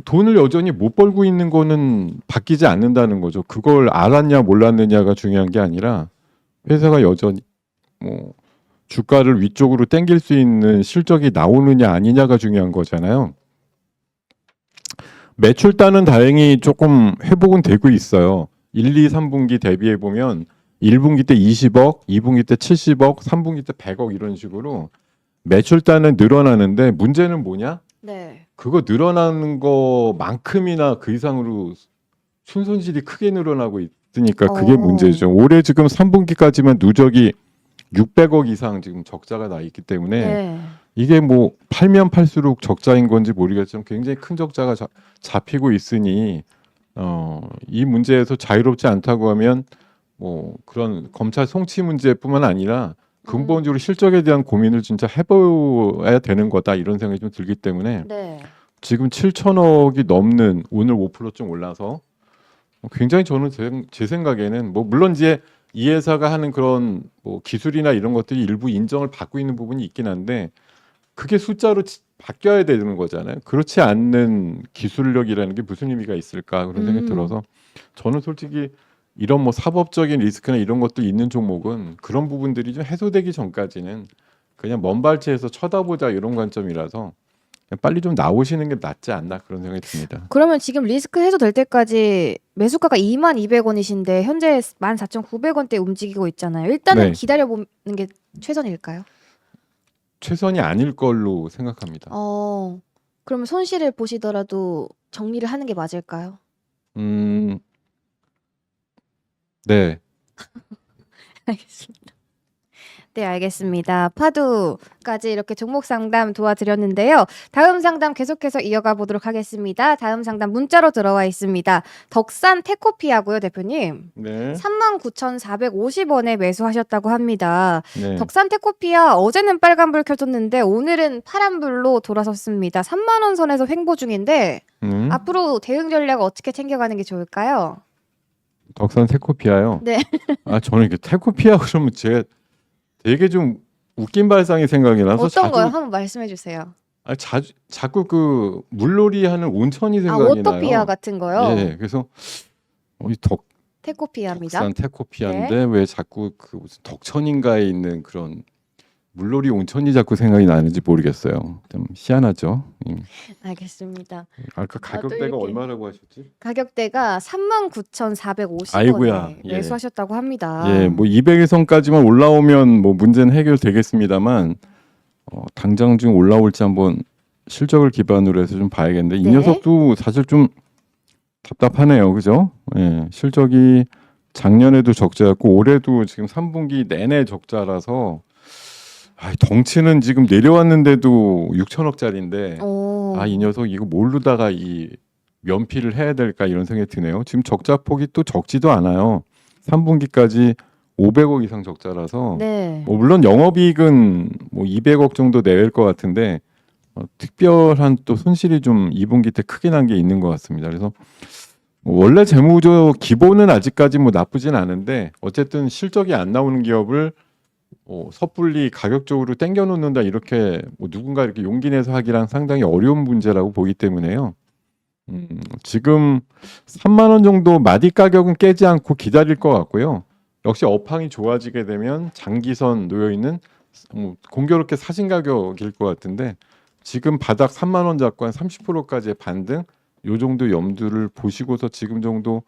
돈을 여전히 못 벌고 있는 거는 바뀌지 않는다는 거죠. 그걸 알았냐 몰랐느냐가 중요한 게 아니라 회사가 여전히 뭐 주가를 위쪽으로 당길 수 있는 실적이 나오느냐 아니냐가 중요한 거잖아요. 매출단은 다행히 조금 회복은 되고 있어요. 1, 2, 3분기 대비해 보면 1분기 때 20억, 2분기 때 70억, 3분기 때 100억 이런 식으로 매출단은 늘어나는데 문제는 뭐냐? 네. 그거 늘어나는 거만큼이나 그 이상으로 순손실이 크게 늘어나고 있으니까 그게 문제죠. 올해 지금 3분기까지만 누적이 600억 이상 지금 적자가 나 있기 때문에 네. 이게 뭐 팔면 팔수록 적자인 건지 모르겠지만 굉장히 큰 적자가 잡히고 있으니 이 문제에서 자유롭지 않다고 하면 뭐 그런 검찰 송치 문제뿐만 아니라 근본적으로 실적에 대한 고민을 진짜 해봐야 되는 거다 이런 생각이 좀 들기 때문에 네. 지금 7천억이 넘는 오늘 5%좀 올라서 굉장히 저는 제 생각에는 뭐 물론 이제 이 회사가 하는 그런 뭐 기술이나 이런 것들이 일부 인정을 받고 있는 부분이 있긴 한데 그게 숫자로 바뀌어야 되는 거잖아요. 그렇지 않는 기술력이라는 게 무슨 의미가 있을까 그런 생각이 들어서 저는 솔직히 이런 뭐 사법적인 리스크나 이런 것도 있는 종목은 그런 부분들이 좀 해소되기 전까지는 그냥 먼 발치에서 쳐다보자 이런 관점이라서 그냥 빨리 좀 나오시는 게 낫지 않나 그런 생각이 듭니다. 그러면 지금 리스크 해소될 때까지 매수가가 22,200원이신데 현재 14,900원대 움직이고 있잖아요. 일단은 네. 기다려보는 게 최선일까요? 최선이 아닐 걸로 생각합니다. 그러면 손실을 보시더라도 정리를 하는 게 맞을까요? 네. 알겠습니다. 네, 알겠습니다. 파두까지 이렇게 종목 상담 도와드렸는데요. 다음 상담 계속해서 이어가 보도록 하겠습니다. 다음 상담 문자로 들어와 있습니다. 덕산 테코피아고요, 대표님. 네. 39,450원에 매수하셨다고 합니다. 네. 덕산 테코피아 어제는 빨간불 켜졌는데 오늘은 파란불로 돌아섰습니다. 3만 원 선에서 횡보 중인데 앞으로 대응 전략 어떻게 챙겨가는 게 좋을까요? 덕산 테코피아요. 네. 아 저는 이게 테코피아 그러면 제가 되게 좀 웃긴 발상이 생각이 나서 어떤 거요? 자주 한번 말씀해 주세요. 자꾸 그 물놀이 하는 온천이 아, 생각이 워터피아 나요. 같은 거요? 예. 그래서 이 테코피아입니다. 덕산 테코피아인데 왜 자꾸 그 무슨 덕천인가에 있는 그런 물놀이 온천이 자꾸 생각이 나는지 모르겠어요. 좀 희한하죠. 알겠습니다. 아까 가격대가 이렇게. 얼마라고 하셨지? 가격대가 39,450원에 아이고야, 예. 매수하셨다고 합니다. 예, 뭐 200의 선까지만 올라오면 뭐 문제는 해결되겠습니다만 당장 좀 올라올지 한번 실적을 기반으로 해서 좀 봐야겠는데 이 네. 녀석도 사실 좀 답답하네요, 그죠? 예, 실적이 작년에도 적자였고 올해도 지금 3분기 내내 적자라서 덩치는 지금 내려왔는데도 6천억짜리인데 오. 이 녀석 이거 모르다가 이 면피를 해야 될까 이런 생각이 드네요. 지금 적자 폭이 또 적지도 않아요. 3분기까지 500억 이상 적자라서 네. 뭐 물론 영업이익은 뭐 200억 정도 내일 것 같은데 특별한 또 손실이 좀 2분기 때 크게 난 게 있는 것 같습니다. 그래서 원래 재무조 기본은 아직까지 뭐 나쁘진 않은데 어쨌든 실적이 안 나오는 기업을 섣불리 가격적으로 땡겨 놓는다 이렇게 뭐 누군가 이렇게 용기 내서 하기랑 상당히 어려운 문제라고 보기 때문에요. 지금 3만 원 정도 마디 가격은 깨지 않고 기다릴 것 같고요. 역시 업황이 좋아지게 되면 장기선 놓여 있는 공교롭게 사신 가격일 것 같은데 지금 바닥 3만 원 잡고 한 30%까지의 반등 요 정도 염두를 보시고서 지금 정도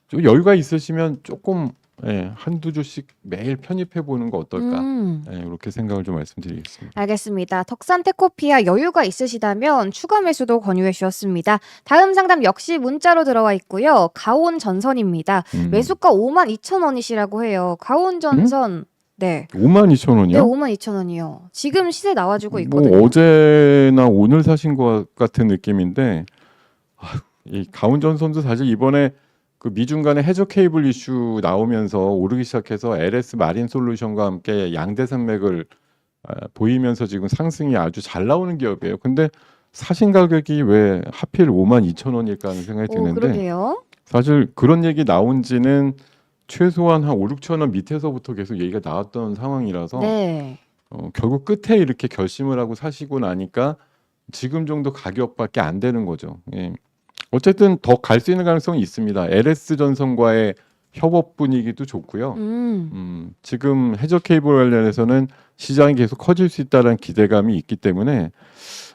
좀 여유가 있으시면 조금 한두 주씩 매일 편입해 보는 거 어떨까? 이렇게 생각을 좀 말씀드리겠습니다. 알겠습니다. 덕산 테코피아 여유가 있으시다면 추가 매수도 권유해 주셨습니다. 다음 상담 역시 문자로 들어와 있고요. 가온 전선입니다. 매수가 52,000원이시라고 해요. 가온 전선 네. 52,000원이요? 네, 52,000원이요. 지금 시세 나와주고 뭐 있거든요. 어제나 오늘 사신 것 같은 느낌인데 이 가온전선도 사실 이번에 그 미중 간의 해저 케이블 이슈 나오면서 오르기 시작해서 LS 마린 솔루션과 함께 양대 산맥을 보이면서 지금 상승이 아주 잘 나오는 기업이에요. 근데 사신 가격이 왜 하필 52,000원일까 하는 생각이 드는데 그러게요. 사실 그런 얘기 나온 지는 최소한 한 5, 6천 원 밑에서부터 계속 얘기가 나왔던 상황이라서 네. 결국 끝에 이렇게 결심을 하고 사시고 나니까 지금 정도 가격밖에 안 되는 거죠. 예. 어쨌든 더 갈 수 있는 가능성이 있습니다. LS 전선과의 협업 분위기도 좋고요. 지금 해저 케이블 관련해서는 시장이 계속 커질 수 있다는 기대감이 있기 때문에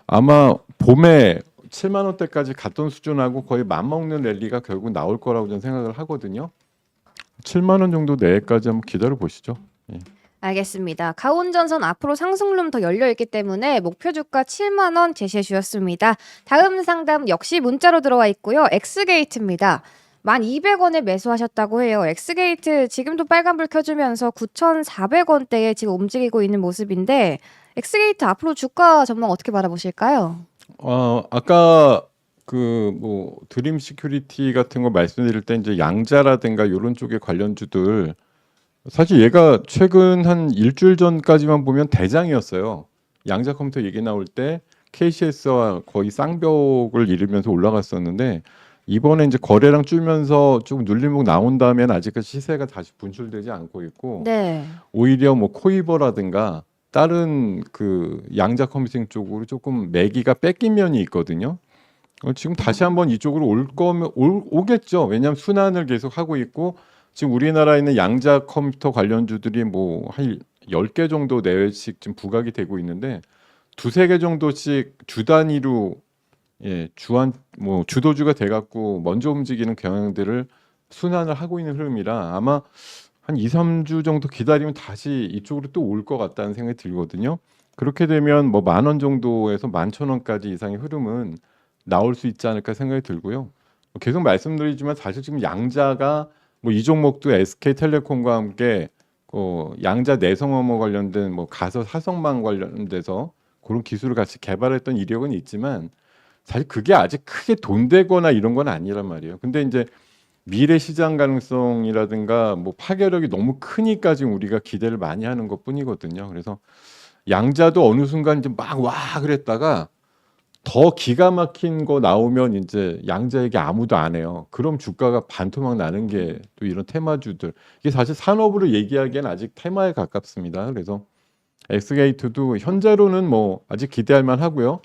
아마 봄에 7만 원대까지 갔던 수준하고 거의 맞먹는 랠리가 결국 나올 거라고 저는 생각을 하거든요. 7만 원 정도 내외까지 한번 기다려 보시죠. 예. 알겠습니다. 가온전선 앞으로 상승룸 더 열려있기 때문에 목표 주가 7만 원 제시해 주셨습니다. 다음 상담 역시 문자로 들어와 있고요. 엑스게이트입니다. 1,200원에 매수하셨다고 해요. 엑스게이트 지금도 빨간불 켜주면서 9,400원대에 지금 움직이고 있는 모습인데 엑스게이트 앞으로 주가 전망 어떻게 바라보실까요? 아까 그 뭐 드림 시큐리티 같은 거 말씀드릴 때 이제 양자라든가 이런 쪽의 관련주들 사실 얘가 최근 한 일주일 전까지만 보면 대장이었어요. 양자 컴퓨터 얘기 나올 때 KCS와 거의 쌍벽을 이루면서 올라갔었는데 이번에 이제 거래량 줄면서 좀 눌림목 나온 다음엔 아직까지 시세가 다시 분출되지 않고 있고 네. 오히려 뭐 코이버라든가 다른 그 양자 컴퓨팅 쪽으로 조금 매기가 뺏긴 면이 있거든요. 지금 다시 한번 이쪽으로 올 거면 오겠죠. 왜냐하면 순환을 계속 하고 있고 지금 우리나라에 있는 양자 컴퓨터 관련주들이 뭐 한 10개 정도 내외씩 지금 부각이 되고 있는데 두세 개 정도씩 주 단위로 주도주가 돼 갖고 먼저 움직이는 경향들을 순환을 하고 있는 흐름이라 아마 한 2, 3주 정도 기다리면 다시 이쪽으로 또 올 것 같다는 생각이 들거든요. 그렇게 되면 뭐 10,000원 정도에서 11,000원까지 이상의 흐름은 나올 수 있지 않을까 생각이 들고요. 계속 말씀드리지만 사실 지금 양자가 뭐 이 종목도 SK텔레콤과 함께 양자 내성어머 관련된 뭐 가설 사성망 관련돼서 그런 기술을 같이 개발했던 이력은 있지만 사실 그게 아직 크게 돈 되거나 이런 건 아니란 말이에요. 근데 이제 미래 시장 가능성이라든가 뭐 파괴력이 너무 크니까 지금 우리가 기대를 많이 하는 것뿐이거든요. 그래서 양자도 어느 순간 이제 막 와 그랬다가 더 기가 막힌 거 나오면 이제 양자 얘기 아무도 안 해요. 그럼 주가가 반토막 나는 게 또 이런 테마주들. 이게 사실 산업으로 얘기하기엔 아직 테마에 가깝습니다. 그래서 엑스게이트도 현재로는 뭐 아직 기대할 만하고요.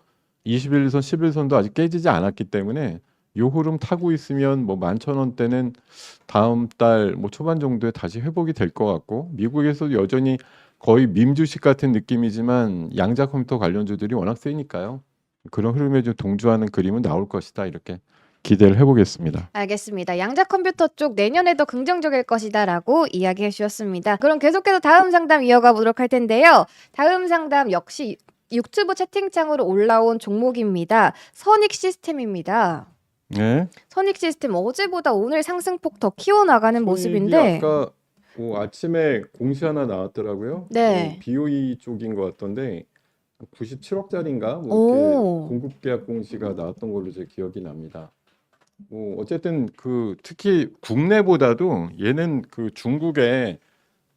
21선, 11선도 아직 깨지지 않았기 때문에 요 흐름 타고 있으면 뭐 11,000원대는 다음 달 뭐 초반 정도에 다시 회복이 될 것 같고 미국에서도 여전히 거의 밈 주식 같은 느낌이지만 양자 컴퓨터 관련주들이 워낙 세니까요. 그런 흐름에 좀 동조하는 그림은 나올 것이다 이렇게 기대를 해보겠습니다. 알겠습니다. 양자 컴퓨터 쪽 내년에도 긍정적일 것이다라고 이야기해 주셨습니다. 그럼 계속해서 다음 상담 이어가 보도록 할 텐데요. 다음 상담 역시 유튜브 채팅창으로 올라온 종목입니다. 선익 시스템입니다. 네. 선익 시스템 어제보다 오늘 상승폭 더 키워나가는 모습인데 아까 아침에 공시 하나 나왔더라고요. 네. BOE 쪽인 것 같던데 97억짜리인가 뭐 오. 이렇게 공급 계약 공시가 나왔던 걸로 제 기억이 납니다. 뭐 어쨌든 그 특히 국내보다도 얘는 그 중국의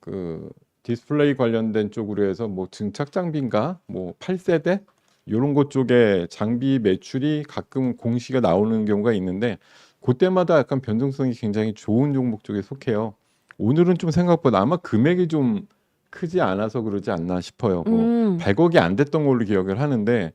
그 디스플레이 관련된 쪽으로 해서 뭐 증착 장비인가 뭐 8세대 이런 것 쪽에 장비 매출이 가끔 공시가 나오는 경우가 있는데 그때마다 약간 변동성이 굉장히 좋은 종목 쪽에 속해요. 오늘은 좀 생각보다 아마 금액이 좀 크지 않아서 그러지 않나 싶어요. 뭐 100억이 안 됐던 걸로 기억을 하는데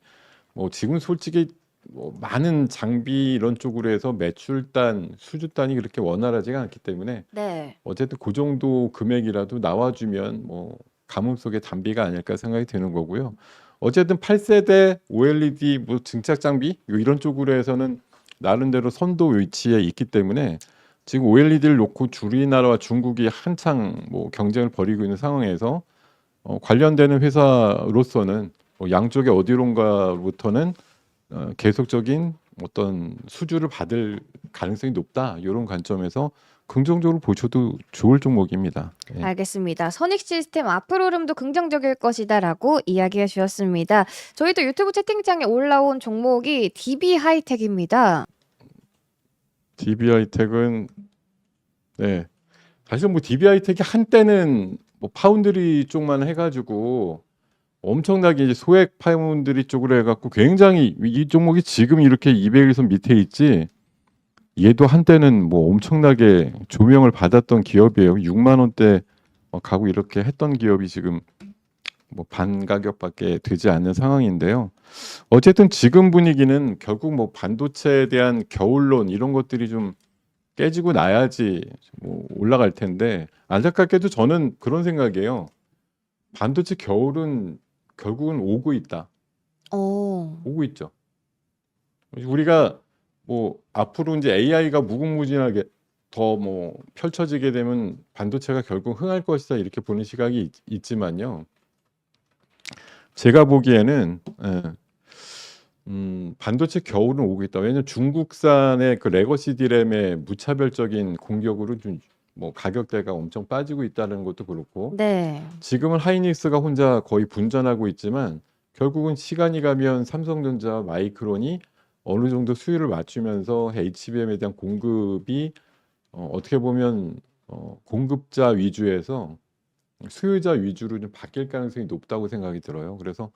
뭐 지금 솔직히 뭐 많은 장비 이런 쪽으로 해서 매출단, 수주단이 그렇게 원활하지가 않기 때문에 네. 어쨌든 그 정도 금액이라도 나와주면 뭐 가뭄 속의 단비가 아닐까 생각이 드는 거고요. 어쨌든 8세대 OLED 뭐 증착 장비 이런 쪽으로 해서는 나름대로 선도 위치에 있기 때문에 지금 OLED를 놓고 우리나라와 중국이 한창 뭐 경쟁을 벌이고 있는 상황에서 관련되는 회사로서는 뭐 양쪽의 어디론가부터는 계속적인 어떤 수주를 받을 가능성이 높다 이런 관점에서 긍정적으로 보셔도 좋을 종목입니다. 예. 알겠습니다. 선익 시스템 앞으로 흐름도 긍정적일 것이다라고 이야기해 주셨습니다. 저희도 유튜브 채팅창에 올라온 종목이 DB 하이텍입니다. DB 하이텍은 네 사실 뭐 DB 하이텍이 한때는 뭐 파운드리 쪽만 해가지고 엄청나게 이제 소액 파운드리 쪽으로 해갖고 굉장히 이 종목이 지금 이렇게 200일선 밑에 있지 얘도 한때는 뭐 엄청나게 조명을 받았던 기업이에요. 6만 원대 가고 이렇게 했던 기업이 지금 뭐 반 가격밖에 되지 않는 상황인데요. 어쨌든 지금 분위기는 결국 뭐 반도체에 대한 겨울론 이런 것들이 좀 깨지고 나야지 뭐 올라갈 텐데 안타깝게도 저는 그런 생각이에요. 반도체 겨울은 결국은 오고 있다. 오고 있죠. 우리가 뭐 앞으로 이제 AI가 무궁무진하게 더 뭐 펼쳐지게 되면 반도체가 결국 흥할 것이다 이렇게 보는 시각이 있지만요. 제가 보기에는 반도체 겨울은 오고 있다. 왜냐하면 중국산의 그 레거시 디램의 무차별적인 공격으로 좀 뭐 가격대가 엄청 빠지고 있다는 것도 그렇고 네. 지금은 하이닉스가 혼자 거의 분전하고 있지만 결국은 시간이 가면 삼성전자, 마이크론이 어느 정도 수율을 맞추면서 HBM에 대한 공급이 어떻게 보면 공급자 위주에서 수요자 위주로 좀 바뀔 가능성이 높다고 생각이 들어요. 그래서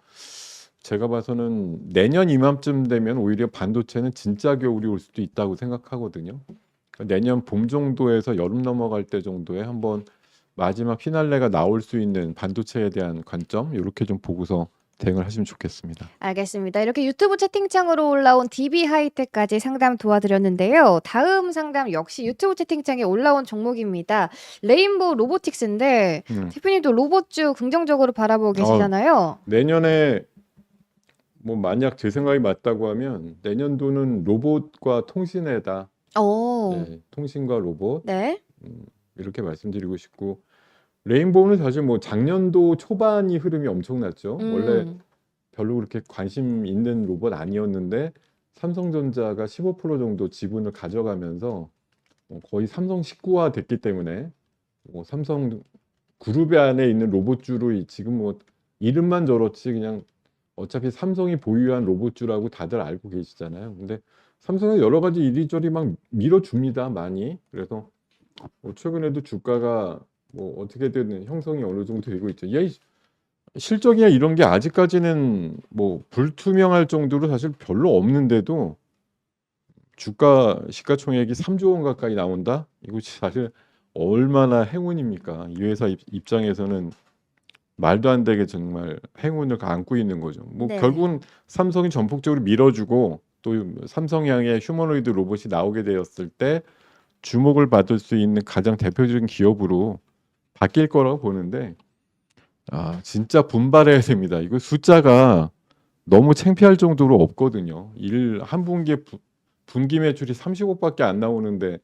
제가 봐서는 내년 이맘쯤 되면 오히려 반도체는 진짜 겨울이 올 수도 있다고 생각하거든요. 그러니까 내년 봄 정도에서 여름 넘어갈 때 정도에 한번 마지막 피날레가 나올 수 있는 반도체에 대한 관점 이렇게 좀 보고서 대응을 하시면 좋겠습니다. 알겠습니다. 이렇게 유튜브 채팅창으로 올라온 DB 하이텍까지 상담 도와드렸는데요. 다음 상담 역시 유튜브 채팅창에 올라온 종목입니다. 레인보우 로보틱스인데 대표님도 로봇주 긍정적으로 바라보고 계시잖아요. 내년에 뭐 만약 제 생각이 맞다고 하면 내년도는 로봇과 통신에다. 네, 통신과 로봇. 네. 이렇게 말씀드리고 싶고 레인보우는 사실 뭐 작년도 초반이 흐름이 엄청났죠. 원래 별로 그렇게 관심 있는 로봇 아니었는데 삼성전자가 15% 정도 지분을 가져가면서 거의 삼성 식구화 됐기 때문에 삼성 그룹에 안에 있는 로봇주로 지금 뭐 이름만 저렇지 그냥 어차피 삼성이 보유한 로봇주라고 다들 알고 계시잖아요. 근데 삼성은 여러 가지 이리저리 막 밀어줍니다, 많이. 그래서 뭐 최근에도 주가가 뭐 어떻게든 형성이 어느 정도 되고 있죠. 실적이나 이런 게 아직까지는 뭐 불투명할 정도로 사실 별로 없는데도 주가 시가총액이 3조 원 가까이 나온다? 이거 사실 얼마나 행운입니까? 이 회사 입장에서는 말도 안 되게 정말 행운을 안고 있는 거죠. 뭐 네. 결국은 삼성이 전폭적으로 밀어주고 또 삼성향의 휴머노이드 로봇이 나오게 되었을 때 주목을 받을 수 있는 가장 대표적인 기업으로 바뀔 거라고 보는데 진짜 분발해야 됩니다. 이거 숫자가 너무 창피할 정도로 없거든요. 한 분기에 분기 매출이 30억밖에 안 나오는데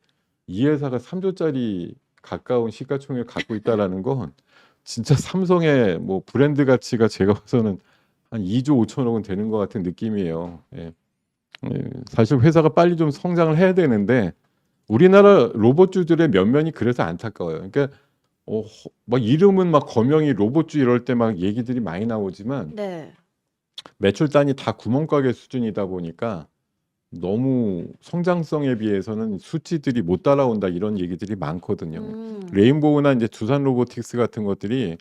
이 회사가 3조짜리 가까운 시가총액을 갖고 있다라는 건 진짜 삼성의 뭐 브랜드 가치가 제가 봐서는 한 2조 5천억은 되는 것 같은 느낌이에요. 예. 사실 회사가 빨리 좀 성장을 해야 되는데 우리나라 로봇주들의 면면이 그래서 안타까워요. 그러니까 막 이름은 막 거명이 로봇주 이럴 때 막 얘기들이 많이 나오지만 네. 매출 단위 다 구멍가게 수준이다 보니까 너무 성장성에 비해서는 수치들이 못 따라온다 이런 얘기들이 많거든요. 레인보우나 이제 두산 로보틱스 같은 것들이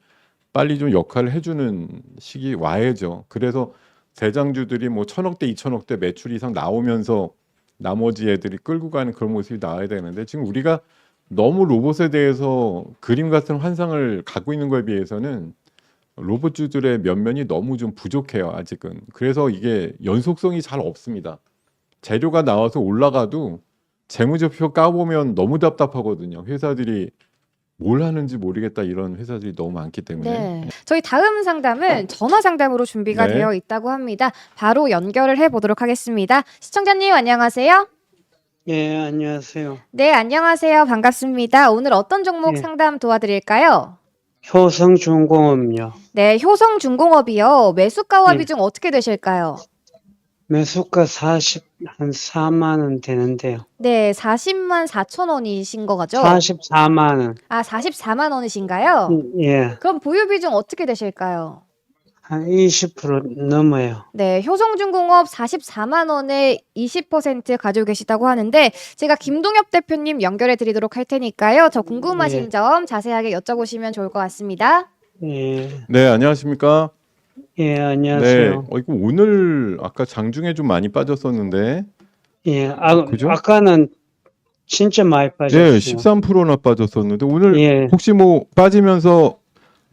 빨리 좀 역할을 해주는 시기 와야죠. 그래서 대장주들이 뭐 1,000억대, 2,000억대 매출 이상 나오면서 나머지 애들이 끌고 가는 그런 모습이 나와야 되는데 지금 우리가 너무 로봇에 대해서 그림 같은 환상을 갖고 있는 거에 비해서는 로봇주들의 면면이 너무 좀 부족해요, 아직은. 그래서 이게 연속성이 잘 없습니다. 재료가 나와서 올라가도 재무제표 까보면 너무 답답하거든요. 회사들이 뭘 하는지 모르겠다 이런 회사들이 너무 많기 때문에. 네. 저희 다음 상담은 전화 상담으로 준비가 네. 되어 있다고 합니다. 바로 연결을 해보도록 하겠습니다. 시청자님 안녕하세요. 예, 안녕하세요. 네, 안녕하세요. 반갑습니다. 오늘 어떤 종목 네. 상담 도와드릴까요? 효성중공업요. 네, 효성중공업이요. 매수가와 네. 비중 어떻게 되실까요? 매수가 한 4만 원 되는데요. 네, 40만 4천 원이신 거죠? 44만 원. 44만 원이신가요? 예, 그럼 보유 비중 어떻게 되실까요? 한 20% 넘어요. 네, 효성중공업 44만 원에 20% 가지고 계시다고 하는데 제가 김동엽 대표님 연결해 드리도록 할 테니까요. 저 궁금하신 네. 점 자세하게 여쭤보시면 좋을 것 같습니다. 예, 네, 안녕하십니까? 예, 네, 안녕하세요. 이거 오늘 아까 장중에 좀 많이 빠졌었는데, 예, 그죠? 아까는 진짜 많이 빠졌어요. 네, 13%나 빠졌었는데 오늘 예, 혹시 뭐 빠지면서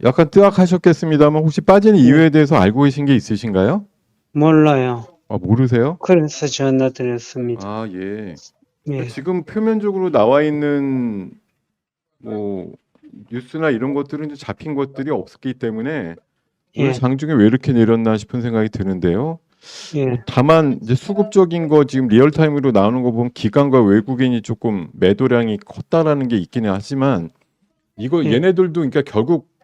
약간 뜨악하셨겠습니다만 혹시 빠진 이유에 대해서 알고 계신 게 있으신가요? 몰라요. 모르세요? 그래서 전화 드렸습니다. 아, 예. 예, 지금 표면적으로 나와 있는 뭐 뉴스나 이런 것들은 이제 잡힌 것들이 없었기 때문에 오늘 예, 장중에 왜 이렇게 내렸나 싶은 생각이 드는데요. 예, 다만 이제 수급적인 거 지금 리얼타임으로 나오는 거 보면 기관과 외국인이 조금 매도량이 컸다라는 게 있기는 하지만 이거 예. 얘네들도 그러니까 결국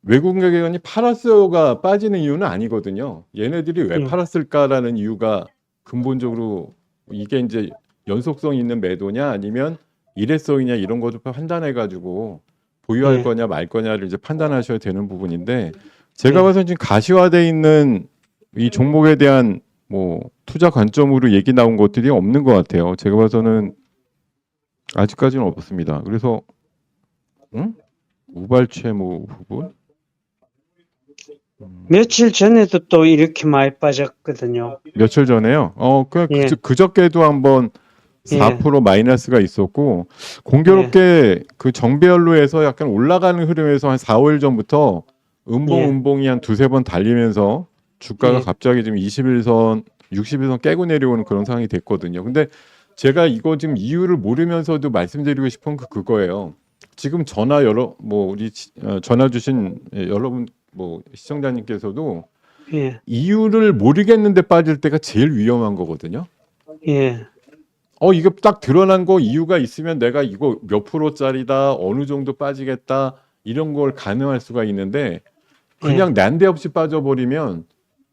외국인이 팔았어요가 빠지는 이유는 아니거든요. 얘네들이 왜 예. 팔았을까라는 이유가 근본적으로 이게 이제 연속성 있는 매도냐 아니면 일회성이냐 이런 것도 판단해 가지고 보유할 예. 거냐 말 거냐를 이제 판단하셔야 되는 부분인데 제가 예. 봐서는 지금 가시화돼 있는 이 종목에 대한 뭐 투자 관점으로 얘기 나온 것들이 없는 것 같아요. 제가 봐서는 아직까지는 없습니다. 그래서 우발채무 부분 며칠 전에도 또 이렇게 많이 빠졌거든요. 며칠 전에요. 예. 그저께도 한번 4% 마이너스가 있었고 공교롭게 그 정배열로 해서 약간 올라가는 흐름에서 한 4, 5일 전부터 음봉이 한 두세 번 달리면서 주가가 예. 갑자기 지금 21선, 60일선 깨고 내려오는 그런 상황이 됐거든요. 근데 제가 이거 지금 이유를 모르면서도 말씀드리고 싶은 그거예요. 지금 전화 주신 여러분 뭐 시청자님께서도 예, 이유를 모르겠는데 빠질 때가 제일 위험한 거거든요. 예, 이게 딱 드러난 거 이유가 있으면 내가 이거 몇 프로짜리다 어느 정도 빠지겠다 이런 걸 가늠할 수가 있는데 그냥 난데없이 빠져버리면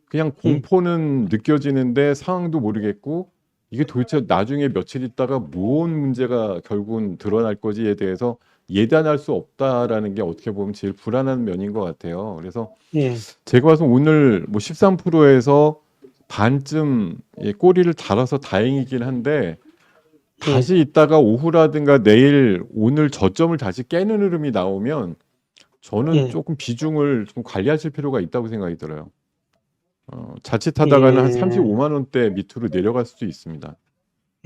그냥 공포는 느껴지는데 상황도 모르겠고 이게 도대체 나중에 며칠 있다가 뭔 문제가 결국은 드러날 거지에 대해서 예단할 수 없다라는 게 어떻게 보면 제일 불안한 면인 것 같아요. 그래서 예, 제가 봐서 오늘 뭐 13%에서 반쯤 꼬리를 달아서 다행이긴 한데 다시 있다가 오후라든가 내일 오늘 저점을 다시 깨는 흐름이 나오면 저는 예. 조금 비중을 좀 관리하실 필요가 있다고 생각이 들어요. 자칫하다가는 한 예. 35만 원대 밑으로 내려갈 수도 있습니다.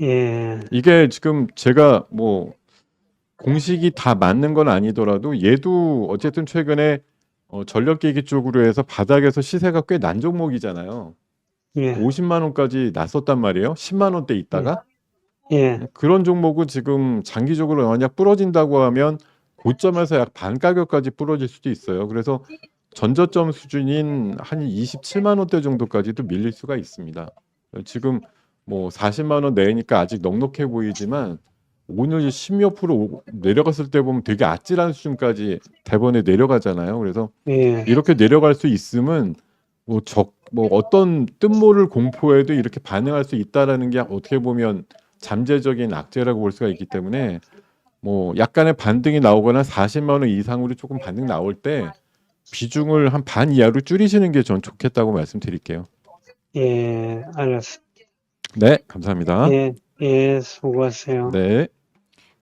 예, 이게 지금 제가 뭐 공식이 다 맞는 건 아니더라도 얘도 어쨌든 최근에 전력기기 쪽으로 해서 바닥에서 시세가 꽤 난 종목이잖아요. 예, 50만 원까지 났었단 말이에요. 10만 원대 있다가 예, 그런 종목은 지금 장기적으로 만약 부러진다고 하면 고점에서 약 반 가격까지 부러질 수도 있어요. 그래서 전저점 수준인 한 27만 원대 정도까지도 밀릴 수가 있습니다. 지금 뭐 40만 원 내니까 아직 넉넉해 보이지만 오늘 10몇 프로 내려갔을 때 보면 되게 아찔한 수준까지 대번에 내려가잖아요. 그래서 예, 이렇게 내려갈 수 있으면 뭐 어떤 뜬모를 공포에도 이렇게 반응할 수 있다라는 게 어떻게 보면 잠재적인 악재라고 볼 수가 있기 때문에 뭐 약간의 반등이 나오거나 40만 원 이상으로 조금 반등 나올 때 비중을 한 반 이하로 줄이시는 게 전 좋겠다고 말씀드릴게요. 예, 알았습니다. 네, 감사합니다. 예, 예, 수고하세요. 네.